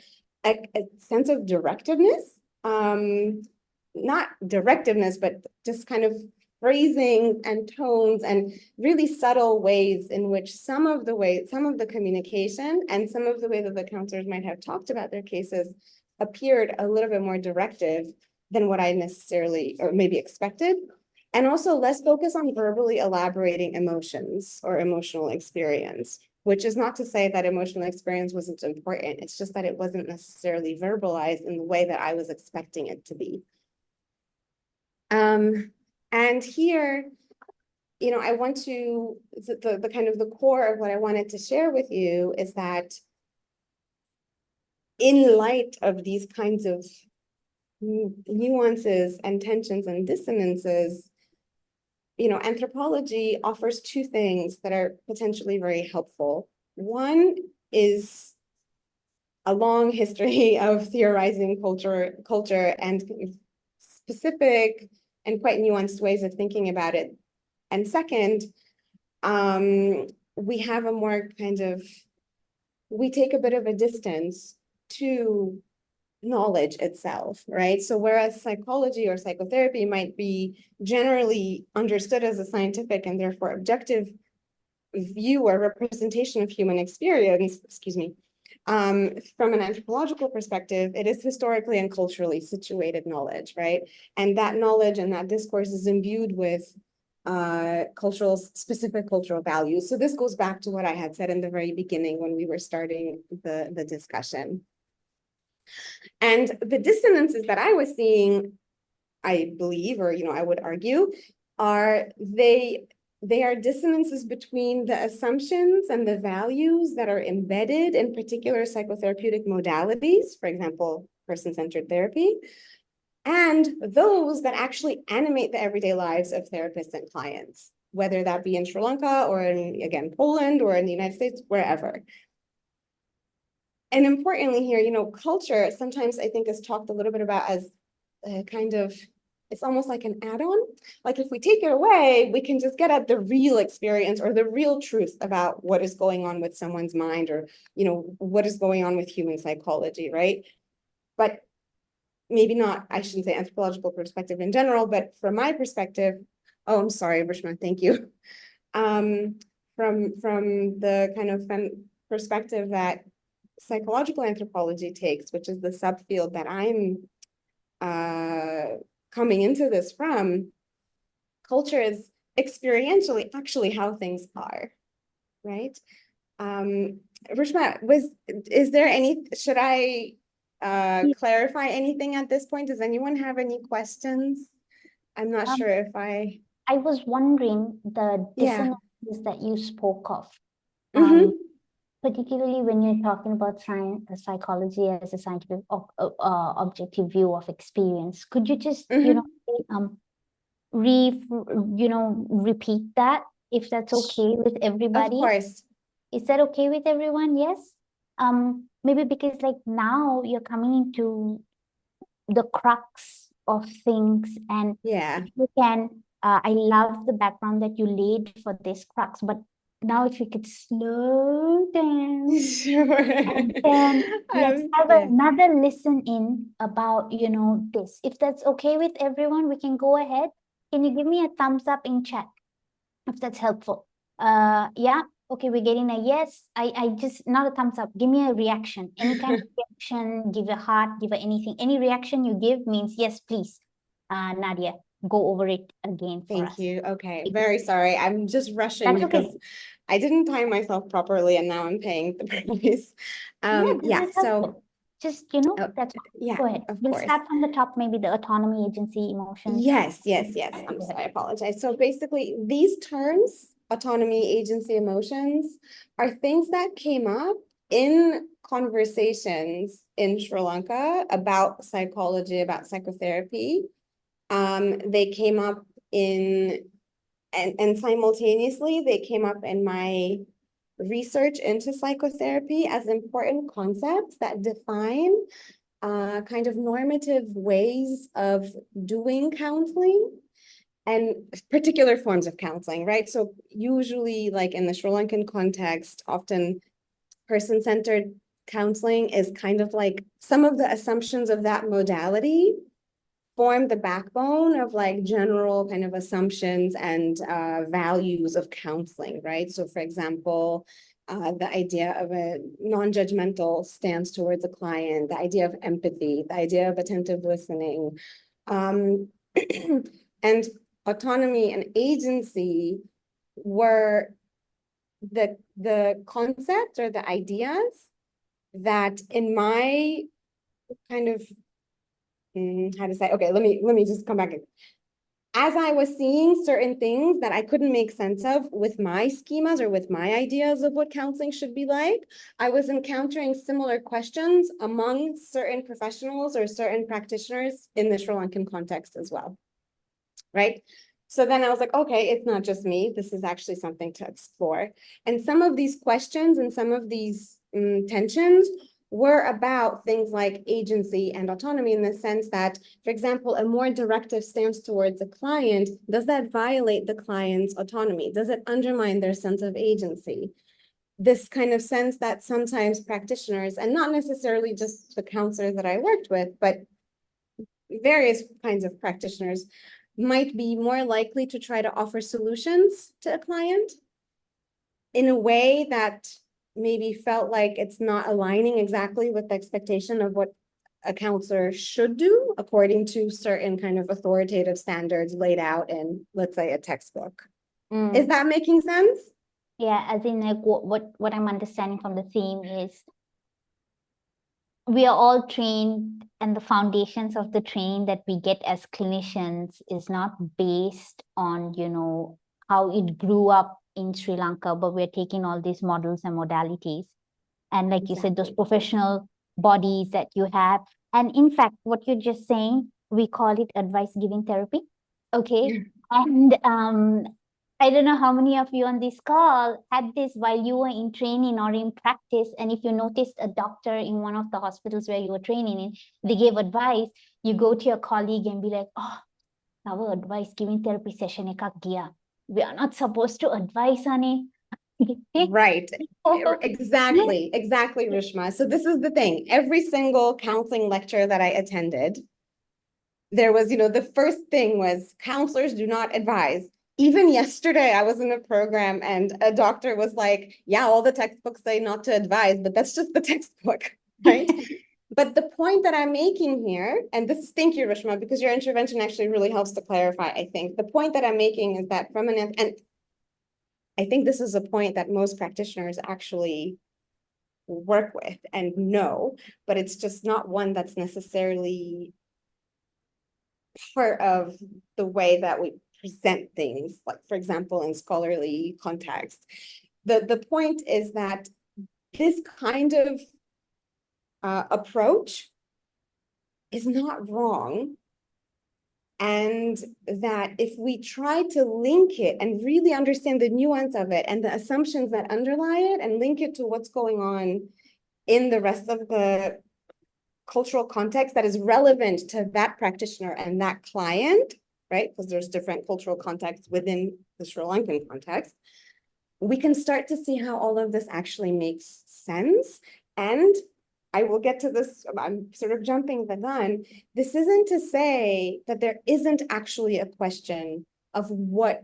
Speaker 2: a sense of directiveness, not directiveness, but just kind of phrasing and tones and really subtle ways in which some of the communication and some of the way that the counselors might have talked about their cases appeared a little bit more directive than what I necessarily or maybe expected. And also less focus on verbally elaborating emotions or emotional experience, which is not to say that emotional experience wasn't important. It's just that it wasn't necessarily verbalized in the way that I was expecting it to be. And here, I want to, the kind of the core of what I wanted to share with you is that in light of these kinds of nuances and tensions and dissonances, anthropology offers two things that are potentially very helpful. One is a long history of theorizing culture and specific and quite nuanced ways of thinking about it. And second, we have a more we take a bit of a distance to knowledge itself, right? So whereas psychology or psychotherapy might be generally understood as a scientific and therefore objective view or representation of human experience, from an anthropological perspective, it is historically and culturally situated knowledge, right? And that knowledge and that discourse is imbued with specific cultural values. So this goes back to what I had said in the very beginning when we were starting the discussion. And the dissonances that I was seeing, I believe, or I would argue, are they are dissonances between the assumptions and the values that are embedded in particular psychotherapeutic modalities, for example, person-centered therapy, and those that actually animate the everyday lives of therapists and clients, whether that be in Sri Lanka or in, again, Poland or in the United States, wherever. And importantly here, culture sometimes I think is talked a little bit about as it's almost like an add-on. Like if we take it away, we can just get at the real experience or the real truth about what is going on with someone's mind or, what is going on with human psychology, right? But maybe not, I shouldn't say anthropological perspective in general, but from my perspective, oh, I'm sorry, Rishma, thank you. From the kind of perspective that psychological anthropology takes, which is the subfield that I'm coming into this from, culture is experientially actually how things are, right? Rishma, should I clarify anything at this point? Does anyone have any questions? I'm not sure if I
Speaker 1: was wondering the
Speaker 2: yeah.
Speaker 1: dissonances that you spoke of,
Speaker 2: Mm-hmm.
Speaker 1: particularly when you're talking about psychology as a scientific objective view of experience. Could you just,
Speaker 2: Mm-hmm.
Speaker 1: repeat that if that's okay with
Speaker 2: Of
Speaker 1: everybody?
Speaker 2: course.
Speaker 1: Is that okay with everyone? Yes. Maybe because like now you're coming into the crux of things, and
Speaker 2: Yeah.
Speaker 1: if you can, I love the background that you laid for this crux, but now if you could slow down
Speaker 2: Sure.
Speaker 1: and then let's have
Speaker 2: Yeah.
Speaker 1: another listen in about this. If that's okay with everyone, we can go ahead. Can you give me a thumbs up in chat if that's helpful? Yeah. Okay, we're getting a yes. I just, not a thumbs up. Give me a reaction. Any kind of reaction, give a heart, give a anything. Any reaction you give means yes, please. Nadia, go over it again for
Speaker 2: Thank
Speaker 1: us.
Speaker 2: you. Okay, very sorry. I'm just rushing
Speaker 1: That's okay.
Speaker 2: because I didn't time myself properly and now I'm paying the price.
Speaker 1: Yeah,
Speaker 2: Yeah,
Speaker 1: this is
Speaker 2: so
Speaker 1: helpful. Just,
Speaker 2: oh,
Speaker 1: that's
Speaker 2: yeah,
Speaker 1: go ahead.
Speaker 2: of
Speaker 1: We'll
Speaker 2: course.
Speaker 1: start from the top, maybe the autonomy, agency, emotions.
Speaker 2: Yes. I'm sorry, I apologize. So basically, these terms, autonomy, agency, emotions, are things that came up in conversations in Sri Lanka about psychology, about psychotherapy. They came up and simultaneously, they came up in my research into psychotherapy as important concepts that define kind of normative ways of doing counseling and particular forms of counseling, right? So usually like in the Sri Lankan context, often person-centered counseling is kind of like some of the assumptions of that modality form the backbone of like general kind of assumptions and values of counseling, right? So for example, the idea of a non-judgmental stance towards a client, the idea of empathy, the idea of attentive listening, um, and autonomy and agency were the concepts or the ideas that in my kind of how to say, okay, let me just come back. as I was seeing certain things that I couldn't make sense of with my schemas or with my ideas of what counseling should be like, I was encountering similar questions among certain professionals or certain practitioners in the Sri Lankan context as well, right? So then I was like, okay, it's not just me. This is actually something to explore. And some of these questions and some of these tensions were about things like agency and autonomy, in the sense that, for example, a more directive stance towards a client, does that violate the client's autonomy? Does it undermine their sense of agency? This kind of sense that sometimes practitioners, and not necessarily just the counselors that I worked with, but various kinds of practitioners, might be more likely to try to offer solutions to a client in a way that maybe felt like it's not aligning exactly with the expectation of what a counselor should do according to certain kind of authoritative standards laid out in, let's say, a textbook. Is that making sense?
Speaker 1: Yeah, as in like what I'm understanding from the theme is we are all trained, and the foundations of the training that we get as clinicians is not based on, you know, how it grew up in Sri Lanka, but we're taking all these models and modalities. And like you said, those professional bodies that you have. And in fact, what you're just saying, we call it advice giving therapy. Okay. And I don't know how many of you on this call had this while you were in training or in practice. And if you noticed a doctor in one of the hospitals where you were training in, they gave advice, you go to your colleague and be like, oh, our advice giving therapy session ekak gaya. We are not supposed to advise, honey.
Speaker 2: Right. Exactly, Rishma. So this is the thing. Every single counseling lecture that I attended, there was, the first thing was counselors do not advise. Even yesterday, I was in a program and a doctor was like, yeah, all the textbooks say not to advise, but that's just the textbook, right? But the point that I'm making here, and this is, thank you, Rishma, because your intervention actually really helps to clarify, I think. The point that I'm making is that and I think this is a point that most practitioners actually work with and know, but it's just not one that's necessarily part of the way that we present things, like, for example, in scholarly context. The point is that this kind of approach is not wrong. And that if we try to link it and really understand the nuance of it and the assumptions that underlie it and link it to what's going on in the rest of the cultural context that is relevant to that practitioner and that client, right? Because there's different cultural contexts within the Sri Lankan context, we can start to see how all of this actually makes sense. And I will get to this, I'm sort of jumping the gun. This isn't to say that there isn't actually a question of what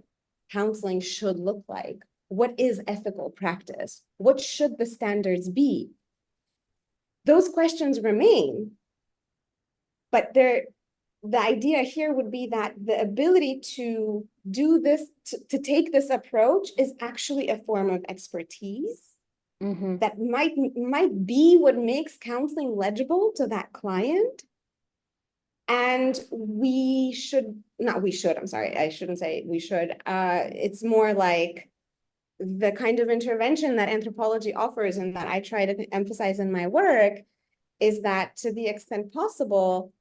Speaker 2: counseling should look like. What is ethical practice? What should the standards be? Those questions remain, but the idea here would be that the ability to do this, to take this approach is actually a form of expertise that might be what makes counseling legible to that client. And I'm sorry, I shouldn't say we should. It's more like the kind of intervention that anthropology offers and that I try to emphasize in my work is that, to the extent possible,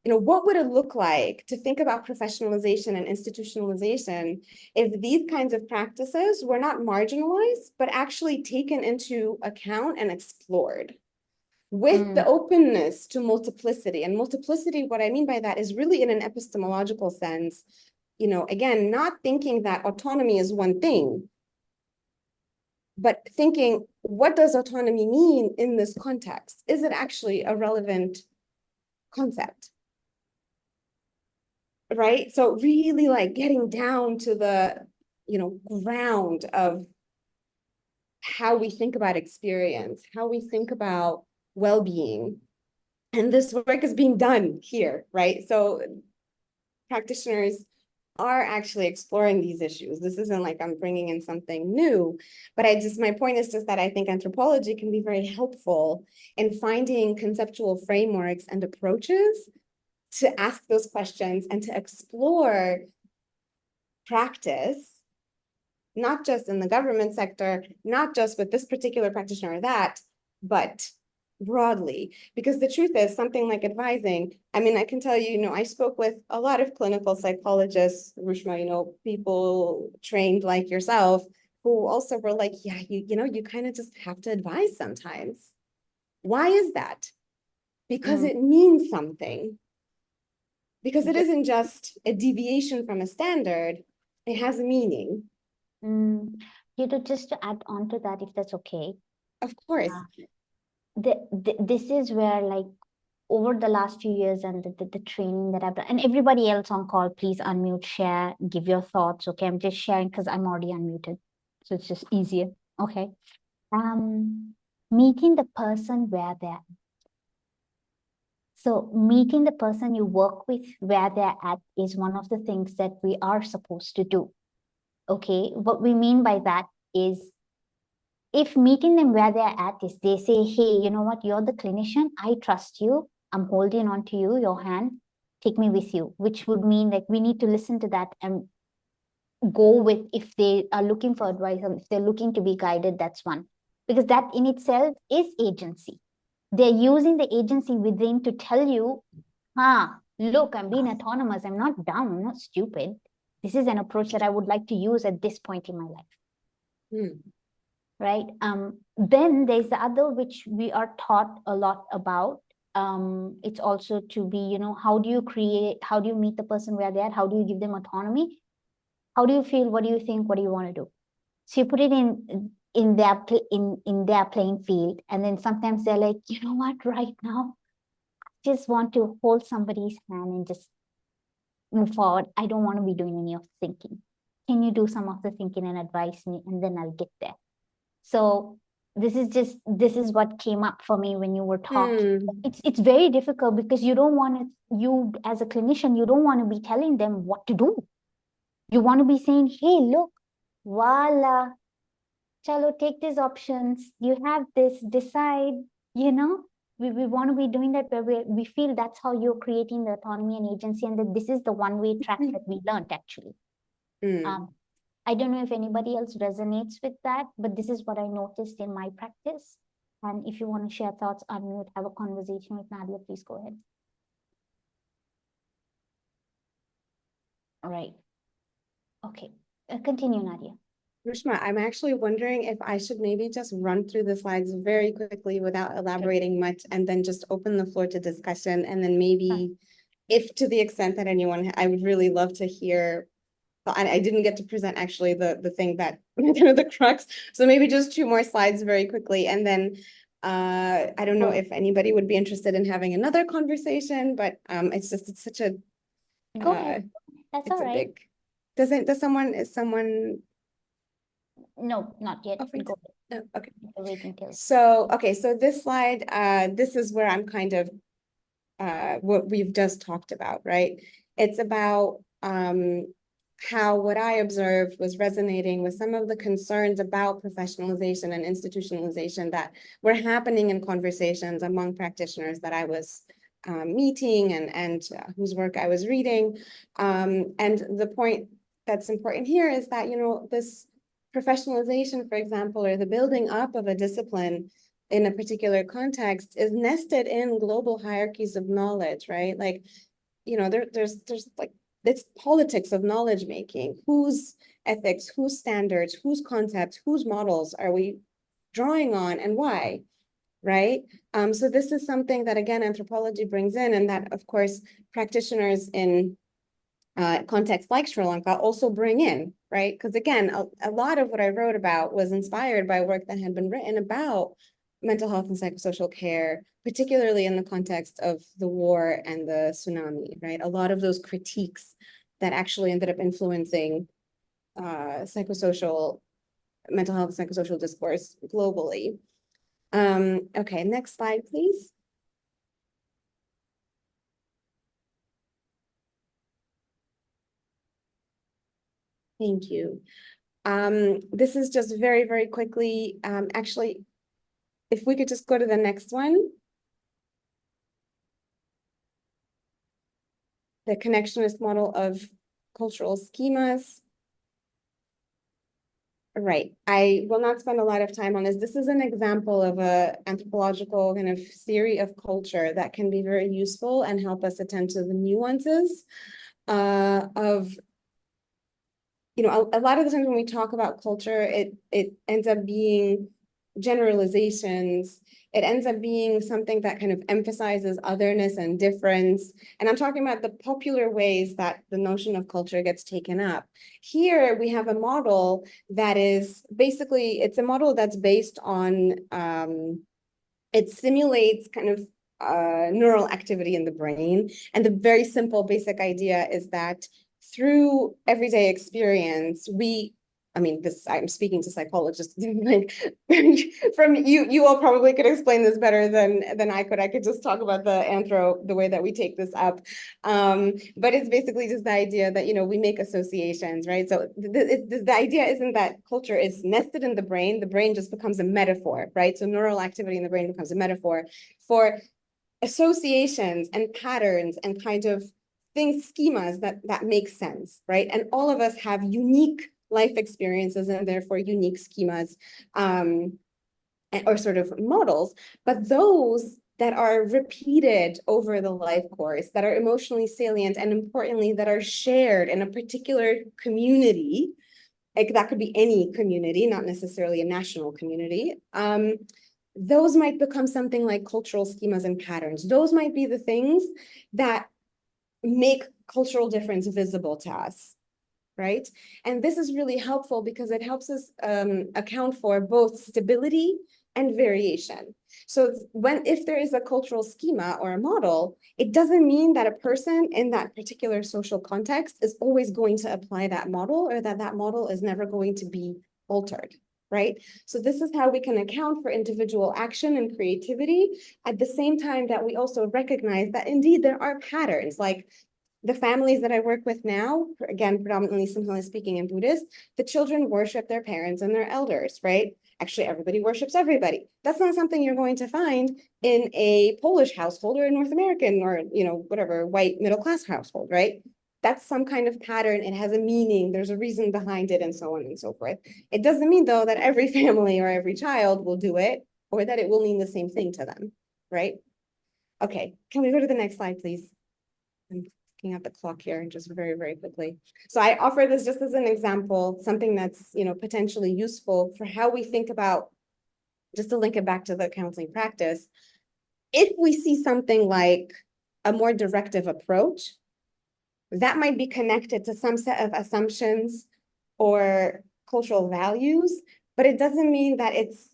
Speaker 2: what would it look like to think about professionalization and institutionalization if these kinds of practices were not marginalized, but actually taken into account and explored with the openness to multiplicity? And multiplicity, what I mean by that is really in an epistemological sense, again, not thinking that autonomy is one thing, but thinking, what does autonomy mean in this context? Is it actually a relevant concept? Right? So really like getting down to the, ground of how we think about experience, how we think about well-being. And this work is being done here, right? So practitioners are actually exploring these issues. This isn't like I'm bringing in something new, but my point is just that I think anthropology can be very helpful in finding conceptual frameworks and approaches to ask those questions and to explore practice, not just in the government sector, not just with this particular practitioner or that, but broadly. Because the truth is, something like advising, I mean, I can tell you, I spoke with a lot of clinical psychologists, Rushma, people trained like yourself, who also were like, yeah, you kind of just have to advise sometimes. Why is that? Because
Speaker 1: Mm.
Speaker 2: it means something. Because it
Speaker 1: Yes.
Speaker 2: isn't just a deviation from a standard, it has a meaning.
Speaker 1: Mm. Just to add on to that, if that's okay.
Speaker 2: Of course.
Speaker 1: This is where, like, over the last few years and the training that I've done, and everybody else on call, please unmute, share, give your thoughts. Okay, I'm just sharing because I'm already unmuted, so it's just easier. Okay. Meeting the person where they're at. So meeting the person you work with where they're at is one of the things that we are supposed to do. Okay, what we mean by that is, if meeting them where they're at is they say, hey, you know what, you're the clinician, I trust you, I'm holding on to you, your hand, take me with you, which would mean like we need to listen to that and go with, if they are looking for advice or if they're looking to be guided, that's one. Because that in itself is agency. They're using the agency within to tell you, look, I'm being autonomous, I'm not dumb, I'm not stupid. This is an approach that I would like to use at this point in my life. Right? Then there's the other, which we are taught a lot about. It's also to be, how do you meet the person where they're at? How do you give them autonomy? How do you feel? What do you think? What do you want to do? So you put it in their playing field, and then sometimes they're like, you know what, right now, I just want to hold somebody's hand and just move forward. I don't want to be doing any of the thinking. Can you do some of the thinking and advise me, and then I'll get there. So this is what came up for me when you were talking. It's very difficult because you as a clinician, you don't want to be telling them what to do. You want to be saying, hey, look, voila, chalo, take these options. You have this, decide, we want to be doing that where we feel that's how you're creating the autonomy and agency, and that this is the one-way track that we learned actually. I don't know if anybody else resonates with that, but this is what I noticed in my practice. And if you want to share thoughts, unmute, have a conversation with Nadia, please go ahead. All right. Okay. Continue, Nadia.
Speaker 2: Rishma, I'm actually wondering if I should maybe just run through the slides very quickly without elaborating much, and then just open the floor to discussion. And then maybe, if to the extent that anyone, I would really love to hear. I didn't get to present actually the thing that the crux. So maybe just 2 more slides very quickly, and then I don't know if anybody would be interested in having another conversation, but it's such a
Speaker 1: Go ahead. That's all right.
Speaker 2: Is someone
Speaker 1: No, not yet. Go
Speaker 2: ahead. Okay.
Speaker 1: Waiting till.
Speaker 2: So this slide, this is where I'm kind of what we've just talked about, right? It's about how what I observed was resonating with some of the concerns about professionalization and institutionalization that were happening in conversations among practitioners that I was meeting and whose work I was reading. And the point that's important here is that, this professionalization, for example, or the building up of a discipline in a particular context is nested in global hierarchies of knowledge, right? Like, there's like, it's politics of knowledge making. Whose ethics, whose standards, whose concepts, whose models are we drawing on, and why, right? So this is something that, again, anthropology brings in, and that, of course, practitioners in contexts like Sri Lanka also bring in, right? Because again, a lot of what I wrote about was inspired by work that had been written about mental health and psychosocial care, particularly in the context of the war and the tsunami, right? A lot of those critiques that actually ended up influencing psychosocial, mental health, psychosocial discourse globally. Okay, next slide, please. Thank you. This is just very, very quickly, actually, if we could just go to the next one. the connectionist model of cultural schemas. Right. I will not spend a lot of time on this. This is an example of a anthropological kind of theory of culture that can be very useful and help us attend to the nuances of, a lot of the times when we talk about culture, it ends up being generalizations. It ends up being something that kind of emphasizes otherness and difference. And I'm talking about the popular ways that the notion of culture gets taken up. Here we have a model that is basically, it's a model that's based on, it simulates kind of neural activity in the brain. And the very simple basic idea is that through everyday experience, I'm speaking to psychologists, like from you all probably could explain this better than I could. I could just talk about the way that we take this up. But it's basically just the idea that, we make associations, right? So the idea isn't that culture is nested in the brain just becomes a metaphor, right? So neural activity in the brain becomes a metaphor for associations and patterns and kind of schemas that make sense, right? And all of us have unique life experiences and therefore unique schemas or sort of models, but those that are repeated over the life course, that are emotionally salient, and importantly, that are shared in a particular community, like that could be any community, not necessarily a national community, those might become something like cultural schemas and patterns. Those might be the things that make cultural difference visible to us, right? And this is really helpful because it helps us account for both stability and variation. So if there is a cultural schema or a model, it doesn't mean that a person in that particular social context is always going to apply that model, or that model is never going to be altered, right? So this is how we can account for individual action and creativity at the same time that we also recognize that indeed there are patterns. Like the families that I work with now, again, predominantly Sinhalese speaking and Buddhist, the children worship their parents and their elders, right? Actually, everybody worships everybody. That's not something you're going to find in a Polish household or a North American or, whatever, white middle-class household, right? That's some kind of pattern. It has a meaning. There's a reason behind it, and so on and so forth. It doesn't mean, though, that every family or every child will do it or that it will mean the same thing to them, right? Okay, can we go to the next slide, please? I'm looking at the clock here just very, very quickly. So I offer this just as an example, something that's, potentially useful for how we think about, just to link it back to the counseling practice. If we see something like a more directive approach, that might be connected to some set of assumptions or cultural values, but it doesn't mean that it's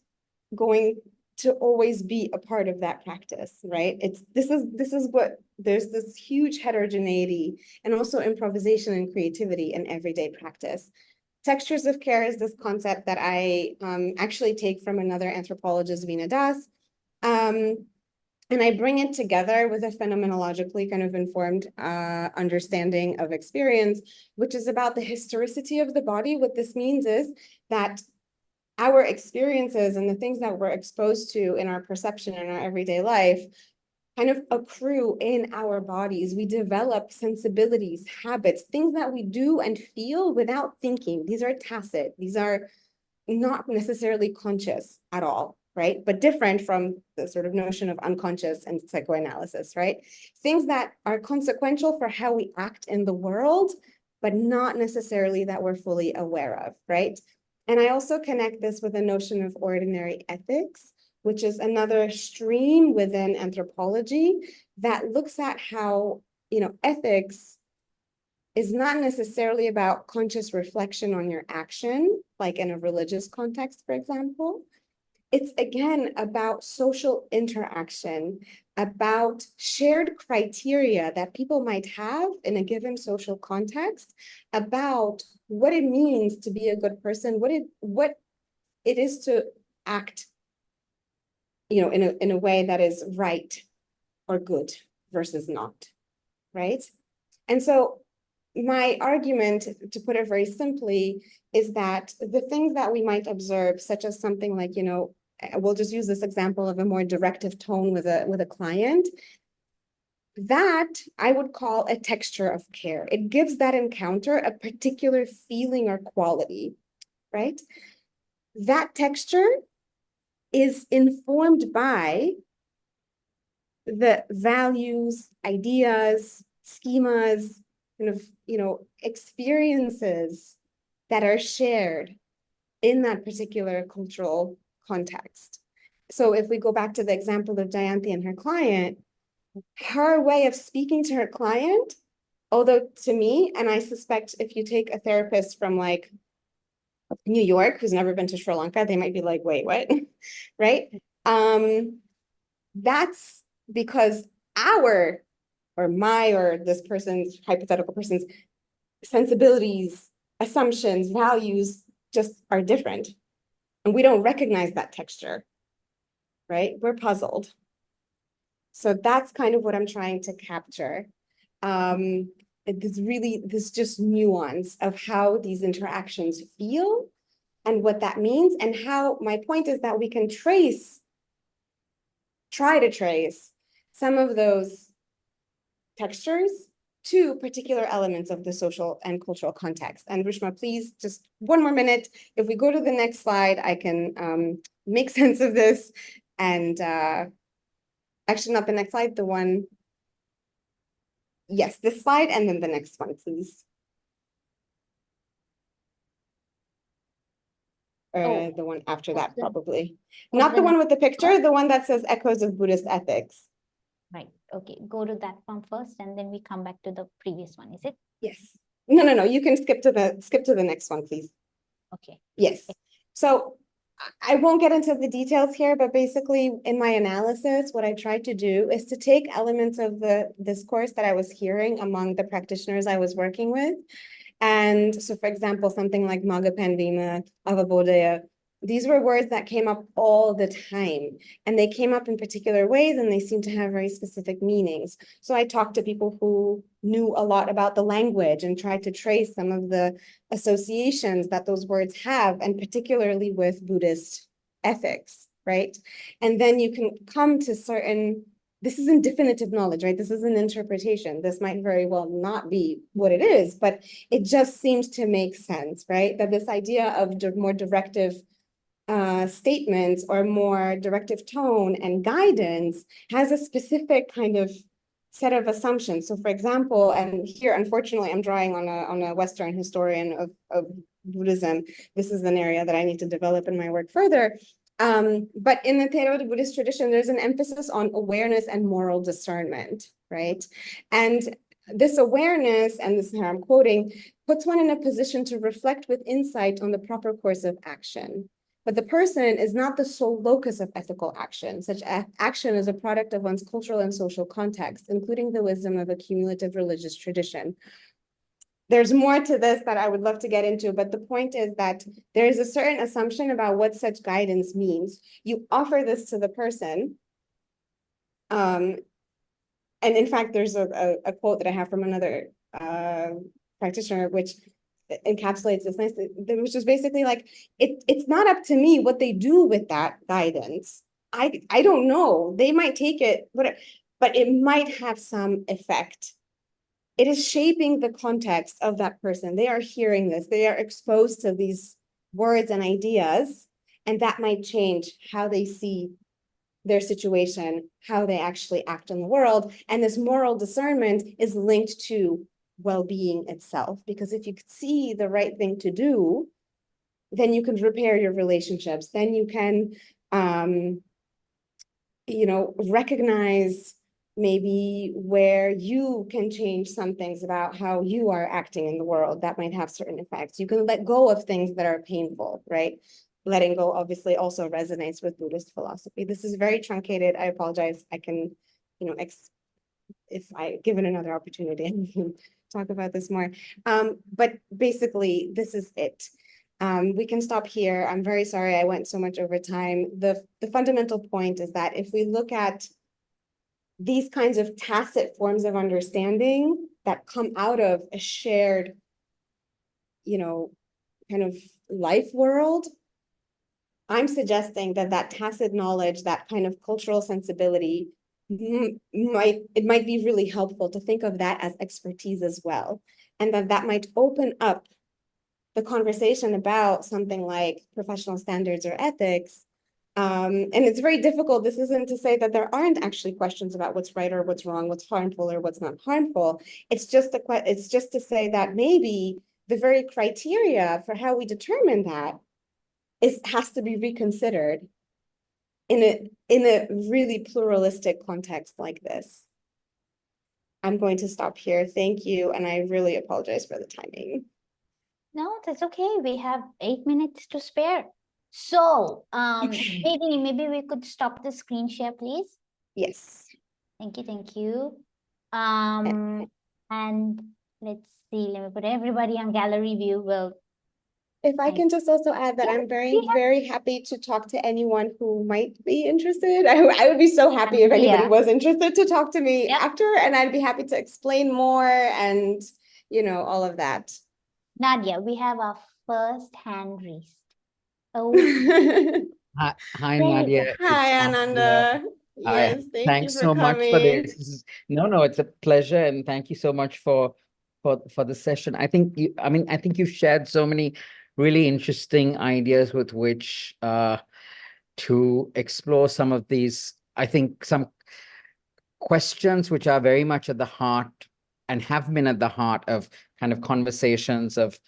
Speaker 2: going to always be a part of that practice, right? This is what there's this huge heterogeneity and also improvisation and creativity in everyday practice. Textures of care is this concept that I actually take from another anthropologist, Veena Das. And I bring it together with a phenomenologically kind of informed understanding of experience, which is about the historicity of the body. What this means is that our experiences and the things that we're exposed to in our perception in our everyday life kind of accrue in our bodies. We develop sensibilities, habits, things that we do and feel without thinking. These are tacit. These are not necessarily conscious at all, right? But different from the sort of notion of unconscious and psychoanalysis, right? Things that are consequential for how we act in the world, but not necessarily that we're fully aware of, right? And I also connect this with the notion of ordinary ethics, which is another stream within anthropology that looks at how, ethics is not necessarily about conscious reflection on your action, like in a religious context, for example. It's again about social interaction, about shared criteria that people might have in a given social context, about what it means to be a good person, what it is to act, in a way that is right or good versus not, right? And so my argument, to put it very simply, is that the things that we might observe, such as something like, we'll just use this example of a more directive tone with a client. that I would call a texture of care. It gives that encounter a particular feeling or quality, right? That texture is informed by the values, ideas, schemas, kind of, experiences that are shared in that particular cultural context. So if we go back to the example of Jayanti and her client, her way of speaking to her client, although to me, and I suspect if you take a therapist from like New York who's never been to Sri Lanka, they might be like, wait, what? Right? That's because our or my or this person's hypothetical person's sensibilities, assumptions, values just are different. And we don't recognize that texture, right? We're puzzled. So that's kind of what I'm trying to capture. This just nuance of how these interactions feel and what that means, and how my point is that we can try to trace some of those textures to particular elements of the social and cultural context. And Rishma, please, just one more minute. If we go to the next slide, I can make sense of this. And actually, not the next slide, the one, yes, this slide, and then the next one, please.
Speaker 1: Oh,
Speaker 2: The one after
Speaker 1: what's
Speaker 2: that,
Speaker 1: the,
Speaker 2: probably.
Speaker 1: what's
Speaker 2: Not the
Speaker 1: the
Speaker 2: one with the
Speaker 1: next one?
Speaker 2: picture, the one that says Echoes of Buddhist Ethics.
Speaker 1: Right. Okay. Go to that one first, and then we come back to the previous one. Is it?
Speaker 2: Yes. No. You can skip to the next one, please.
Speaker 1: Okay.
Speaker 2: Yes. So I won't get into the details here, but basically in my analysis, what I tried to do is to take elements of the discourse that I was hearing among the practitioners I was working with. And so, for example, something like Magapanvima, Avabodaya, these were words that came up all the time. And they came up in particular ways, and they seemed to have very specific meanings. So I talked to people who knew a lot about the language and tried to trace some of the associations that those words have, and particularly with Buddhist ethics, right? And then you can come to certain, this isn't definitive knowledge, right? This is an interpretation. This might very well not be what it is, but it just seems to make sense, right? That this idea of more directive statements or more directive tone and guidance has a specific kind of set of assumptions. So for example, and here, unfortunately, I'm drawing on a Western historian of Buddhism. This is an area that I need to develop in my work further. But in the Theravada Buddhist tradition, there's an emphasis on awareness and moral discernment, right? And this awareness, and this is how I'm quoting, puts one in a position to reflect with insight on the proper course of action. But the person is not the sole locus of ethical action. Such action is a product of one's cultural and social context, including the wisdom of a cumulative religious tradition. There's more to this that I would love to get into, but the point is that there is a certain assumption about what such guidance means. You offer this to the person. And in fact, there's a quote that I have from another practitioner, which encapsulates this nicely, which is basically like, it's not up to me what they do with that guidance. I don't know. They might take it, but it might have some effect. It is shaping the context of that person. They are hearing this. They are exposed to these words and ideas, and that might change how they see their situation, how they actually act in the world. And this moral discernment is linked to well-being itself, because if you could see the right thing to do, then you can repair your relationships. Then you can, recognize maybe where you can change some things about how you are acting in the world that might have certain effects. You can let go of things that are painful, right? Letting go obviously also resonates with Buddhist philosophy. This is very truncated. I apologize. I can, if I given another opportunity, I can talk about this more. But basically, this is it. We can stop here. I'm very sorry I went so much over time. The fundamental point is that if we look at these kinds of tacit forms of understanding that come out of a shared, kind of life world, I'm suggesting that that tacit knowledge, that kind of cultural sensibility it might be really helpful to think of that as expertise as well. And that might open up the conversation about something like professional standards or ethics. And it's very difficult. This isn't to say that there aren't actually questions about what's right or what's wrong, what's harmful or what's not harmful. It's just to say that maybe the very criteria for how we determine that has to be reconsidered in a really pluralistic context like this. I'm going to stop here. Thank you. And I really apologize for the timing.
Speaker 1: No, that's okay. We have 8 minutes to spare. So,
Speaker 2: Okay.
Speaker 1: maybe we could stop the screen share, please.
Speaker 2: Yes.
Speaker 1: Thank you, thank you.
Speaker 2: Eh,
Speaker 1: And let's see, let me put everybody on gallery view. Well,
Speaker 2: If I can just also add that
Speaker 1: yeah,
Speaker 2: I'm very,
Speaker 1: yeah,
Speaker 2: very happy to talk to anyone who might be interested. I would be so happy if anybody
Speaker 1: Nadia.
Speaker 2: was interested to talk to me
Speaker 1: Yep.
Speaker 2: after, and I'd be happy to explain more and, all of that.
Speaker 1: Nadia, we have our first hand raised. Oh,
Speaker 3: Hi,
Speaker 1: there you
Speaker 3: Nadia.
Speaker 1: go.
Speaker 3: It's
Speaker 2: Hi,
Speaker 3: Ananda.
Speaker 2: Ananda.
Speaker 3: Hi.
Speaker 2: Yes, thank you
Speaker 3: Thanks
Speaker 2: for
Speaker 3: so much for
Speaker 2: coming.
Speaker 3: this. No, it's a pleasure, and thank you so much for the session. I think you've shared so many really interesting ideas with which to explore some of these. I think some questions which are very much at the heart and have been at the heart of kind of conversations of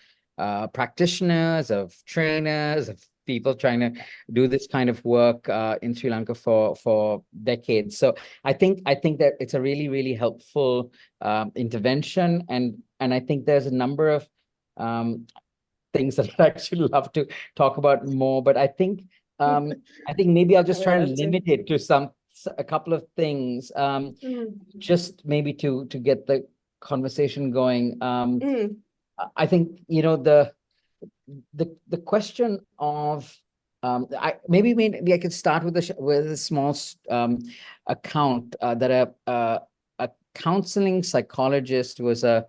Speaker 3: practitioners, of trainers, of people trying to do this kind of work in Sri Lanka for decades. So I think that it's a really, really helpful intervention, and I think there's a number of things that I'd actually love to talk about more. But I think maybe I'll just
Speaker 2: I
Speaker 3: try
Speaker 2: would
Speaker 3: and
Speaker 2: love to.
Speaker 3: limit it to a couple of things,
Speaker 2: Mm,
Speaker 3: just maybe to get the conversation going.
Speaker 2: mm,
Speaker 3: I think the question of maybe I could start with with a small account that a counseling psychologist was a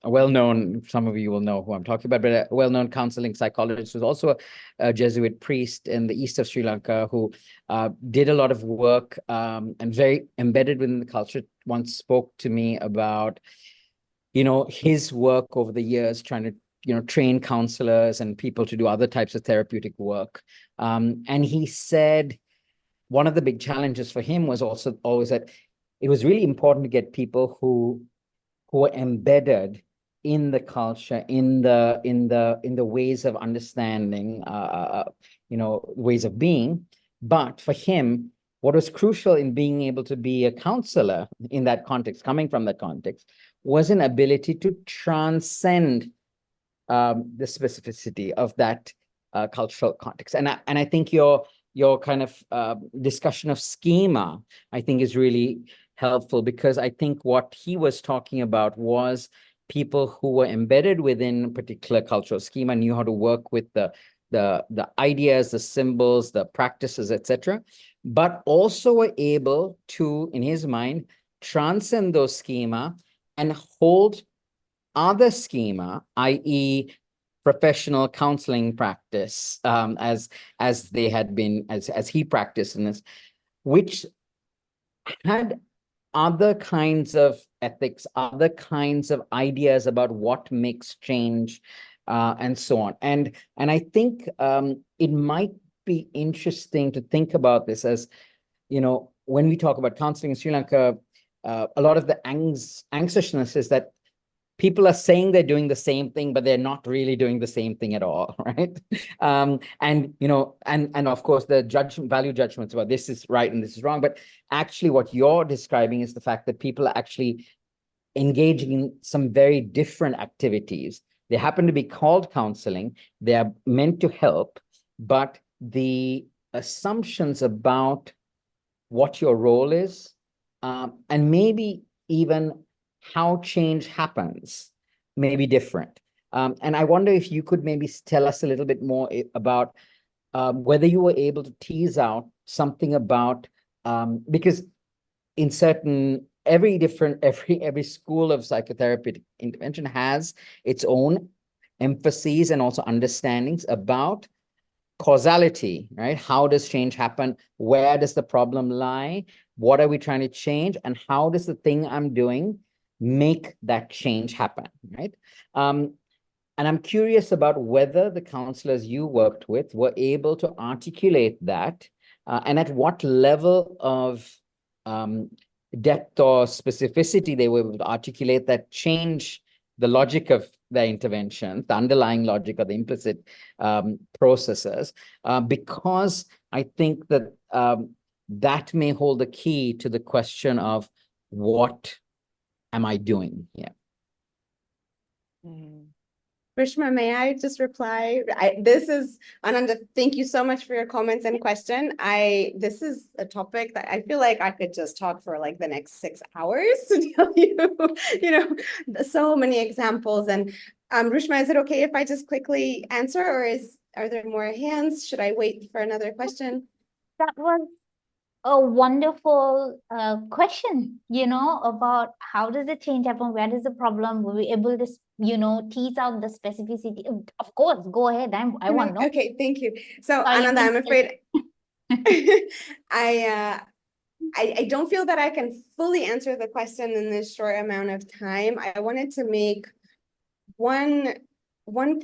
Speaker 3: well-known, some of you will know who I'm talking about, but a well-known counseling psychologist was also a Jesuit priest in the east of Sri Lanka who did a lot of work and very embedded within the culture. Once spoke to me about his work over the years trying to train counselors and people to do other types of therapeutic work. And he said one of the big challenges for him was also always that it was really important to get people who are embedded in the culture, in the ways of understanding, ways of being. But for him, what was crucial in being able to be a counselor in that context, coming from that context, was an ability to transcend the specificity of that cultural context. And I think your kind of discussion of schema, I think, is really helpful, because I think what he was talking about was people who were embedded within a particular cultural schema, knew how to work with the ideas, the symbols, the practices, etc., but also were able to, in his mind, transcend those schema and hold other schema, i.e., professional counseling practice, as they had been, as he practiced in this, which had other kinds of ethics, other kinds of ideas about what makes change, and so on. And I think it might be interesting to think about this as, when we talk about counseling in Sri Lanka, a lot of the anxiousness is that people are saying they're doing the same thing, but they're not really doing the same thing at all, right? And of course the value judgments about this is right and this is wrong, but actually what you're describing is the fact that people are actually engaging in some very different activities. They happen to be called counseling, they are meant to help, but the assumptions about what your role is, and maybe even how change happens may be different. And I wonder if you could maybe tell us a little bit more about whether you were able to tease out something about, because in certain, every school of psychotherapeutic intervention has its own emphases and also understandings about causality, right? How does change happen? Where does the problem lie? What are we trying to change? And how does the thing I'm doing make that change happen, right? And I'm curious about whether the counselors you worked with were able to articulate that, and at what level of depth or specificity they were able to articulate that change the logic of their intervention, the underlying logic or the implicit processes, because I think that that may hold the key to the question of what am I doing here?
Speaker 2: Rishma, may I just reply? Ananda, thank you so much for your comments and question. This is a topic that I feel like I could just talk for like the next 6 hours to tell you, so many examples. And Rishma, is it okay if I just quickly answer, or are there more hands? Should I wait for another question?
Speaker 1: That was a wonderful question, about how does the change happen? Where does the problem? Were we able to, tease out the specificity? Of course, go ahead. I want to know.
Speaker 2: Okay, thank you. So
Speaker 1: Sorry,
Speaker 2: Ananda, I'm afraid I don't feel that I can fully answer the question in this short amount of time. I wanted to make one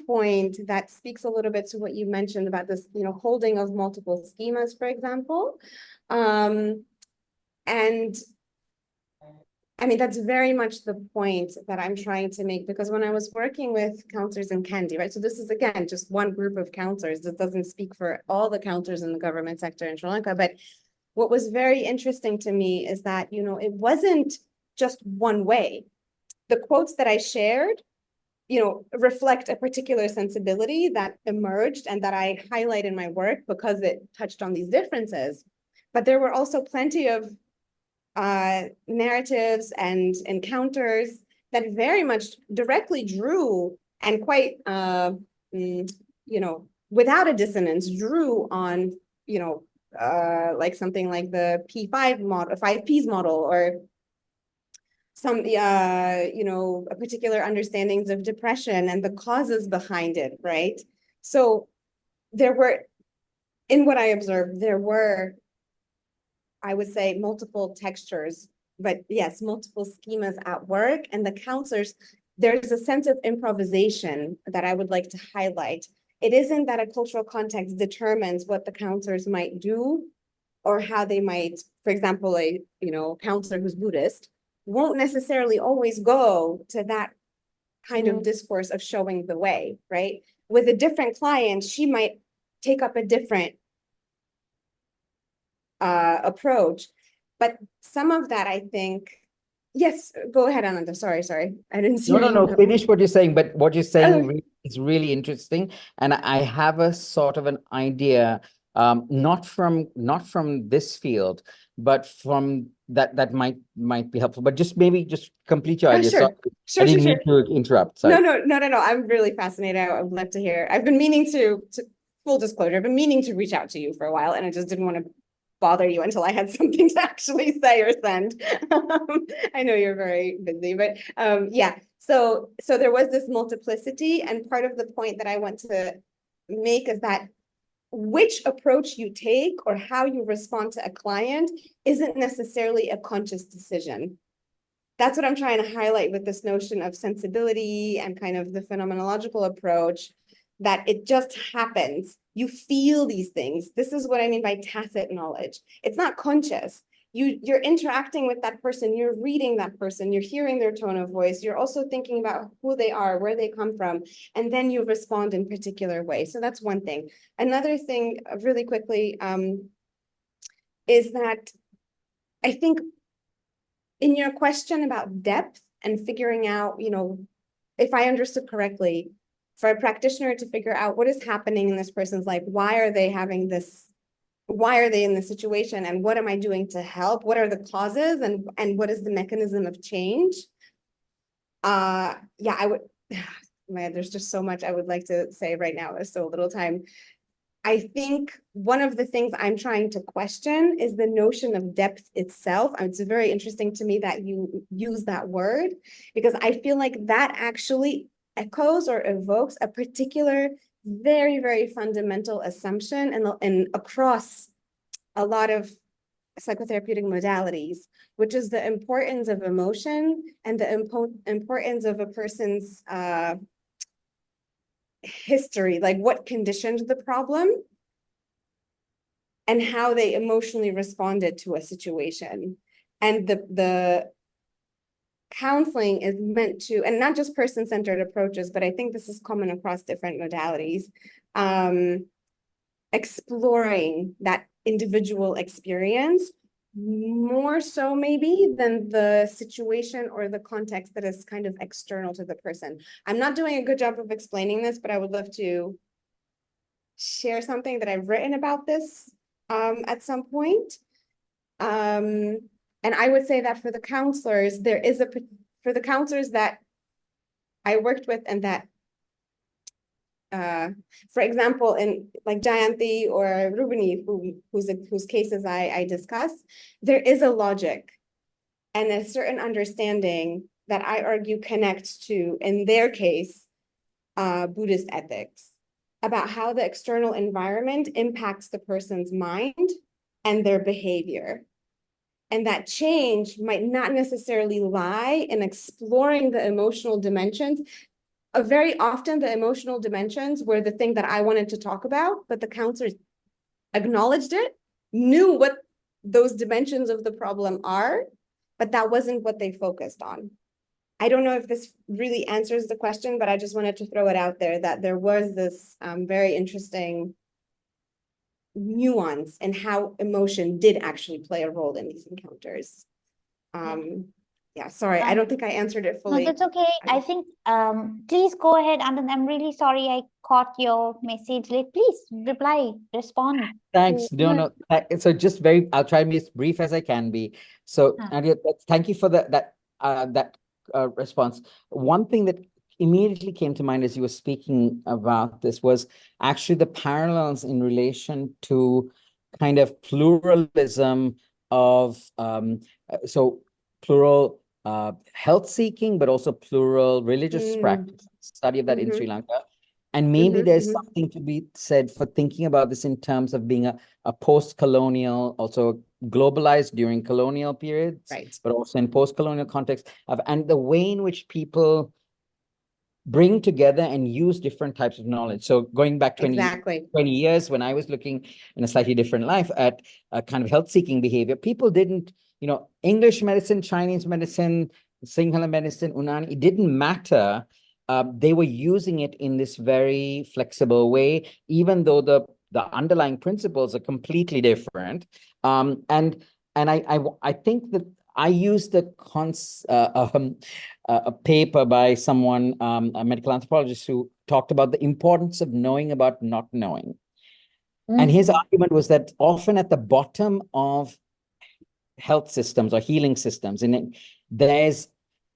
Speaker 2: point that speaks a little bit to what you mentioned about this, holding of multiple schemas, for example. And I mean, that's very much the point that I'm trying to make, because when I was working with counselors in Kandy, right? So this is, again, just one group of counselors. This doesn't speak for all the counselors in the government sector in Sri Lanka, but what was very interesting to me is that, it wasn't just one way. The quotes that I shared, reflect a particular sensibility that emerged and that I highlight in my work because it touched on these differences. But there were also plenty of narratives and encounters that very much directly drew and quite, without a dissonance, drew on, like something like the P5 model, 5Ps model, or some, a particular understandings of depression and the causes behind it, right? So in what I observed, there were, I would say, multiple textures, but yes, multiple schemas at work. And the counselors, there's a sense of improvisation that I would like to highlight. It isn't that a cultural context determines what the counselors might do or how they might, for example, a counselor who's Buddhist won't necessarily always go to that kind of discourse of showing the way, right? With a different client, she might take up a different approach. But some of that, I think, yes, go ahead, Ananda. Sorry. I didn't see
Speaker 3: No. Finish what you're saying, but what you're saying is really interesting. And I have a sort of an idea, not from this field, but from that might be helpful. But maybe just complete your idea.
Speaker 2: Sure.
Speaker 3: I didn't mean to interrupt. Sorry.
Speaker 2: No. I'm really fascinated. I would love to hear. I've been meaning to full disclosure, I've been meaning to reach out to you for a while, and I just didn't want to bother you until I had something to actually say or send. I know you're very busy, but yeah. So there was this multiplicity, and part of the point that I want to make is that which approach you take or how you respond to a client isn't necessarily a conscious decision. That's what I'm trying to highlight with this notion of sensibility and kind of the phenomenological approach, that it just happens. You feel these things. This is what I mean by tacit knowledge. It's not conscious. You're interacting with that person, you're reading that person, you're hearing their tone of voice, you're also thinking about who they are, where they come from, and then you respond in particular ways. So that's one thing. Another thing, really quickly, is that I think in your question about depth and figuring out, if I understood correctly, for a practitioner to figure out what is happening in this person's life, why are they having this, why are they in this situation, and what am I doing to help? What are the causes, and what is the mechanism of change? Yeah, I would, man, there's just so much I would like to say right now. There's so little time. I think one of the things I'm trying to question is the notion of depth itself. It's very interesting to me that you use that word, because I feel like that actually echoes or evokes a particular very, very fundamental assumption and across a lot of psychotherapeutic modalities, which is the importance of emotion and the importance of a person's history, like what conditioned the problem and how they emotionally responded to a situation. And the counseling is meant to, and not just person-centered approaches, but I think this is common across different modalities, exploring that individual experience more so maybe than the situation or the context that is kind of external to the person. I'm not doing a good job of explaining this, but I would love to share something that I've written about this at some point. And I would say that for the counselors, for the counselors that I worked with and that, for example, in like Jayanti or Rubini, whose cases I discussed, there is a logic and a certain understanding that I argue connects to, in their case, Buddhist ethics about how the external environment impacts the person's mind and their behavior. And that change might not necessarily lie in exploring the emotional dimensions. Very often the emotional dimensions were the thing that I wanted to talk about, but the counselors acknowledged it, knew what those dimensions of the problem are, but that wasn't what they focused on. I don't know if this really answers the question, but I just wanted to throw it out there that there was this very interesting nuance in how emotion did actually play a role in these encounters. Yeah, sorry, I don't think I answered it
Speaker 1: No,
Speaker 2: fully.
Speaker 1: that's okay. I think, please go ahead, Anand. I'm really sorry I caught your message late. Please reply, respond.
Speaker 3: Thanks. No. So just I'll try to be as brief as I can be. So,
Speaker 1: Ah.
Speaker 3: Nadia, thank you for that response. One thing that immediately came to mind as you were speaking about this was actually the parallels in relation to kind of pluralism of so plural health seeking, but also plural religious practice. Study of that in Sri Lanka. And maybe there's something to be said for thinking about this in terms of being a post-colonial, also globalized during colonial periods,
Speaker 2: Right.
Speaker 3: but also in post-colonial context, and the way in which people bring together and use different types of knowledge. So going back 20 years when I was looking in a slightly different life at a kind of health-seeking behavior, people didn't, English medicine, Chinese medicine, Sinhala medicine, Unani, it didn't matter. They were using it in this very flexible way, even though the underlying principles are completely different. And I think that I used a paper by someone, a medical anthropologist, who talked about the importance of knowing about not knowing. And his argument was that often at the bottom of health systems or healing systems, there's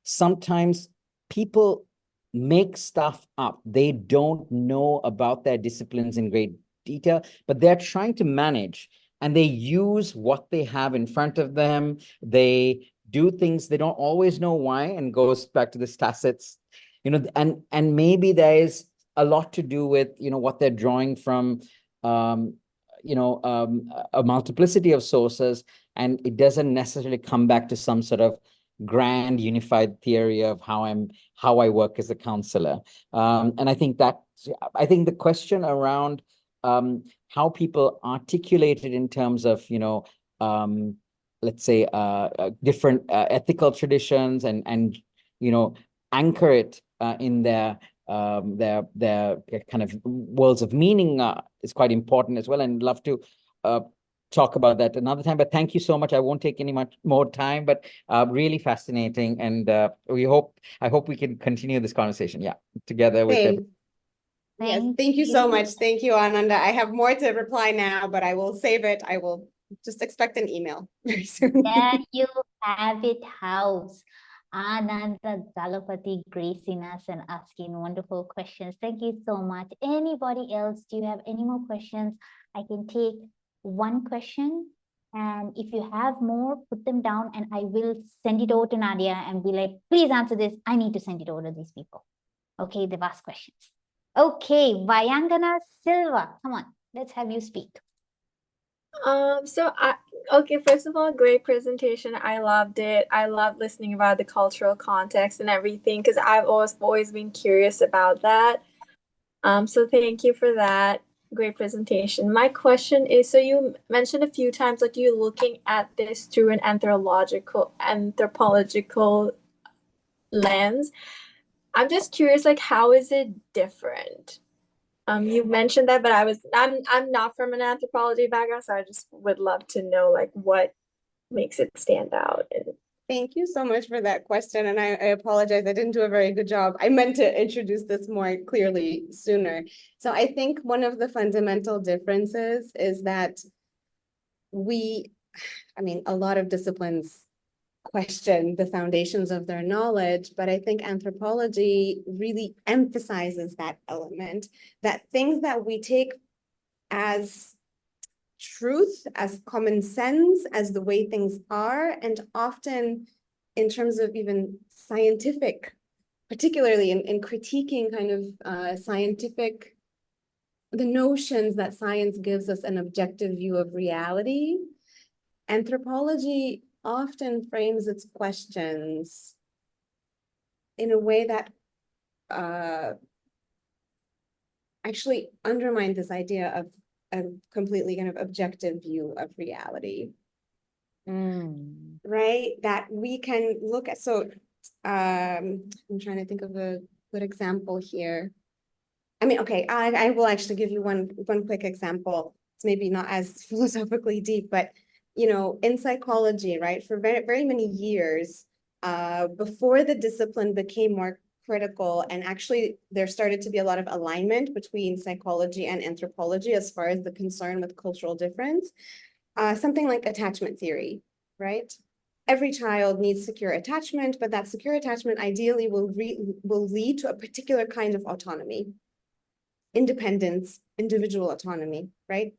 Speaker 3: sometimes people make stuff up. They don't know about their disciplines in great detail, but they're trying to manage, and they use what they have in front of them. They do things they don't always know why, and goes back to this Tacit's, and maybe there is a lot to do with, what they're drawing from, a multiplicity of sources, and it doesn't necessarily come back to some sort of grand unified theory of how I work as a counselor. And I think the question around how people articulate it in terms of, let's say, different ethical traditions and anchor it in their kind of worlds of meaning is quite important as well, and love to talk about that another time. But thank you so much. I won't take any much more time, but really fascinating, and I hope we can continue this conversation, together with them.
Speaker 2: Yes, thank you so much. Thank you, Ananda. I have more to reply now, but I will save it. I will just expect an email very soon.
Speaker 1: There you have it, house. Ananda Dalapati gracing us and asking wonderful questions. Thank you so much. Anybody else? Do you have any more questions? I can take one question, and if you have more, put them down and I will send it over to Nadia and be like, please answer this. I need to send it over to these people. Okay, they've asked questions. Okay, Vayangana Silva, come on, let's have you speak.
Speaker 4: Okay, first of all, great presentation. I loved it. I love listening about the cultural context and everything because I've always been curious about that. So thank you for that. Great presentation. My question is, so you mentioned a few times like you're looking at this through an anthropological lens. I'm just curious, like, how is it different? You mentioned that, but I'm not from an anthropology background, so I just would love to know like what makes it stand out. And
Speaker 2: Thank you so much for that question. And I apologize, I didn't do a very good job. I meant to introduce this more clearly sooner. So I think one of the fundamental differences is that a lot of disciplines question the foundations of their knowledge, but I think anthropology really emphasizes that element, that things that we take as truth, as common sense, as the way things are, and often in terms of even scientific, particularly in critiquing kind of scientific, the notions that science gives us an objective view of reality. Anthropology often frames its questions in a way that actually undermine this idea of a completely kind of objective view of reality. Right? That we can look at, so I'm trying to think of a good example here. I mean, okay, I will actually give you one quick example. It's maybe not as philosophically deep, but in psychology, right, for very, very many years, before the discipline became more critical, and actually there started to be a lot of alignment between psychology and anthropology as far as the concern with cultural difference, something like attachment theory, right? Every child needs secure attachment, but that secure attachment ideally will lead to a particular kind of autonomy, independence, individual autonomy, right?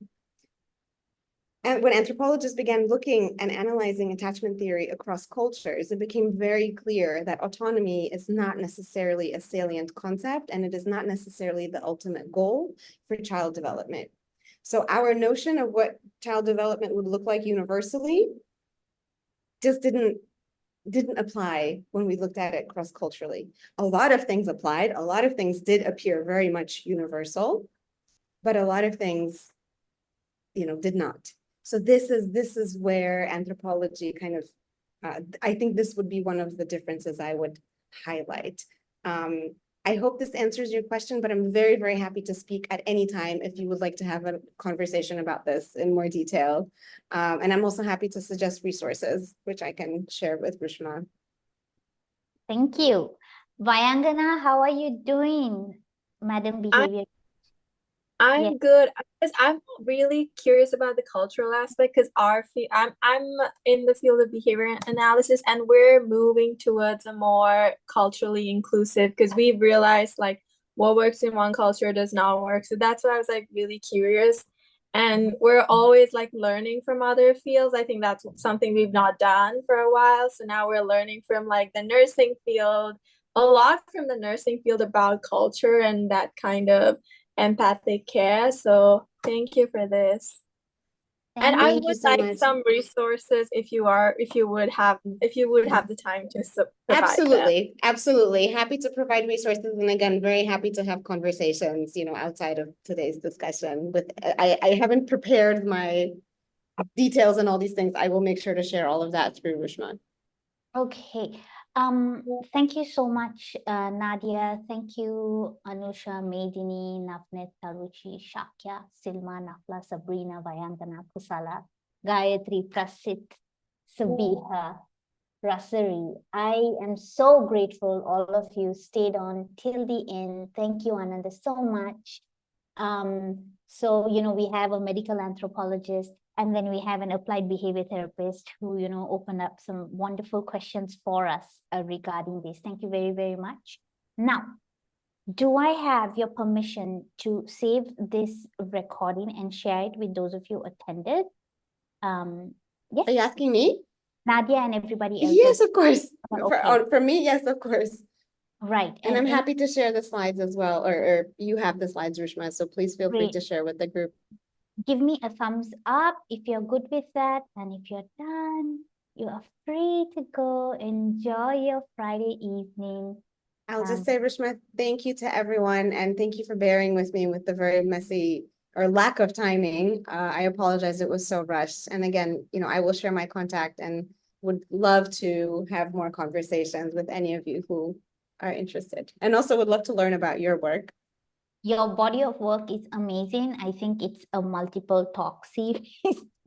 Speaker 2: And when anthropologists began looking and analyzing attachment theory across cultures, it became very clear that autonomy is not necessarily a salient concept, and it is not necessarily the ultimate goal for child development. So our notion of what child development would look like universally just didn't apply when we looked at it cross-culturally. A lot of things applied, a lot of things did appear very much universal, but a lot of things, did not. So this is where anthropology kind of, I think this would be one of the differences I would highlight. I hope this answers your question, but I'm very, very happy to speak at any time if you would like to have a conversation about this in more detail. And I'm also happy to suggest resources, which I can share with Rishma.
Speaker 1: Thank you. Vayangana, how are you doing, Madam Behavior?
Speaker 4: I'm good because I'm really curious about the cultural aspect because I'm in the field of behavior analysis and we're moving towards a more culturally inclusive because we've realized like what works in one culture does not work. So that's why I was like really curious. And we're always like learning from other fields. I think that's something we've not done for a while. So now we're learning from like the nursing field, a lot from the nursing field about culture and that kind of empathic care. So thank you for this. And I
Speaker 2: Thank you
Speaker 4: would
Speaker 2: so
Speaker 4: like
Speaker 2: much.
Speaker 4: some resources if you would have the time to provide
Speaker 2: Absolutely, absolutely. Happy to provide resources, and again, very happy to have conversations, outside of today's discussion. I haven't prepared my details and all these things. I will make sure to share all of that through Rishma.
Speaker 1: Okay. Thank you so much, Nadia. Thank you, Anusha, Medini, Navnet, Taruchi, Shakya, Silma, Nafla, Sabrina, Vayangana, Kusala, Gayatri, Prasit, Sabiha, Rasari. I am so grateful all of you stayed on till the end. Thank you, Ananda, so much. So, we have a medical anthropologist, and then we have an applied behavior therapist who, opened up some wonderful questions for us regarding this. Thank you very, very much. Now, do I have your permission to save this recording and share it with those of you attended? Yes.
Speaker 2: Are you asking me?
Speaker 1: Nadia and everybody else.
Speaker 2: Yes, of course.
Speaker 1: Okay.
Speaker 2: For me, yes, of course.
Speaker 1: Right.
Speaker 2: And I'm
Speaker 1: in-
Speaker 2: happy to share the slides as well, or you have the slides, Rishma, so please feel free
Speaker 1: Great.
Speaker 2: to share with the group.
Speaker 1: Give me a thumbs up if you're good with that. And if you're done, you are free to go enjoy your Friday evening.
Speaker 2: I'll just say, Rishma, thank you to everyone, and thank you for bearing with me with the very messy or lack of timing. I apologize, it was so rushed. And again, I will share my contact and would love to have more conversations with any of you who are interested. And also would love to learn about your work.
Speaker 1: Your body of work is amazing. I think it's a multiple talk series,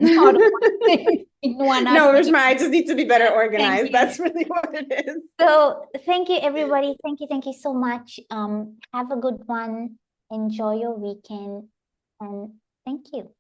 Speaker 1: not one thing in one
Speaker 2: No,
Speaker 1: hour.
Speaker 2: Rishma, I just need to be better organized.
Speaker 1: you.
Speaker 2: That's really what it is.
Speaker 1: So thank you, everybody. Thank you so much. Have a good one. Enjoy your weekend, and thank you.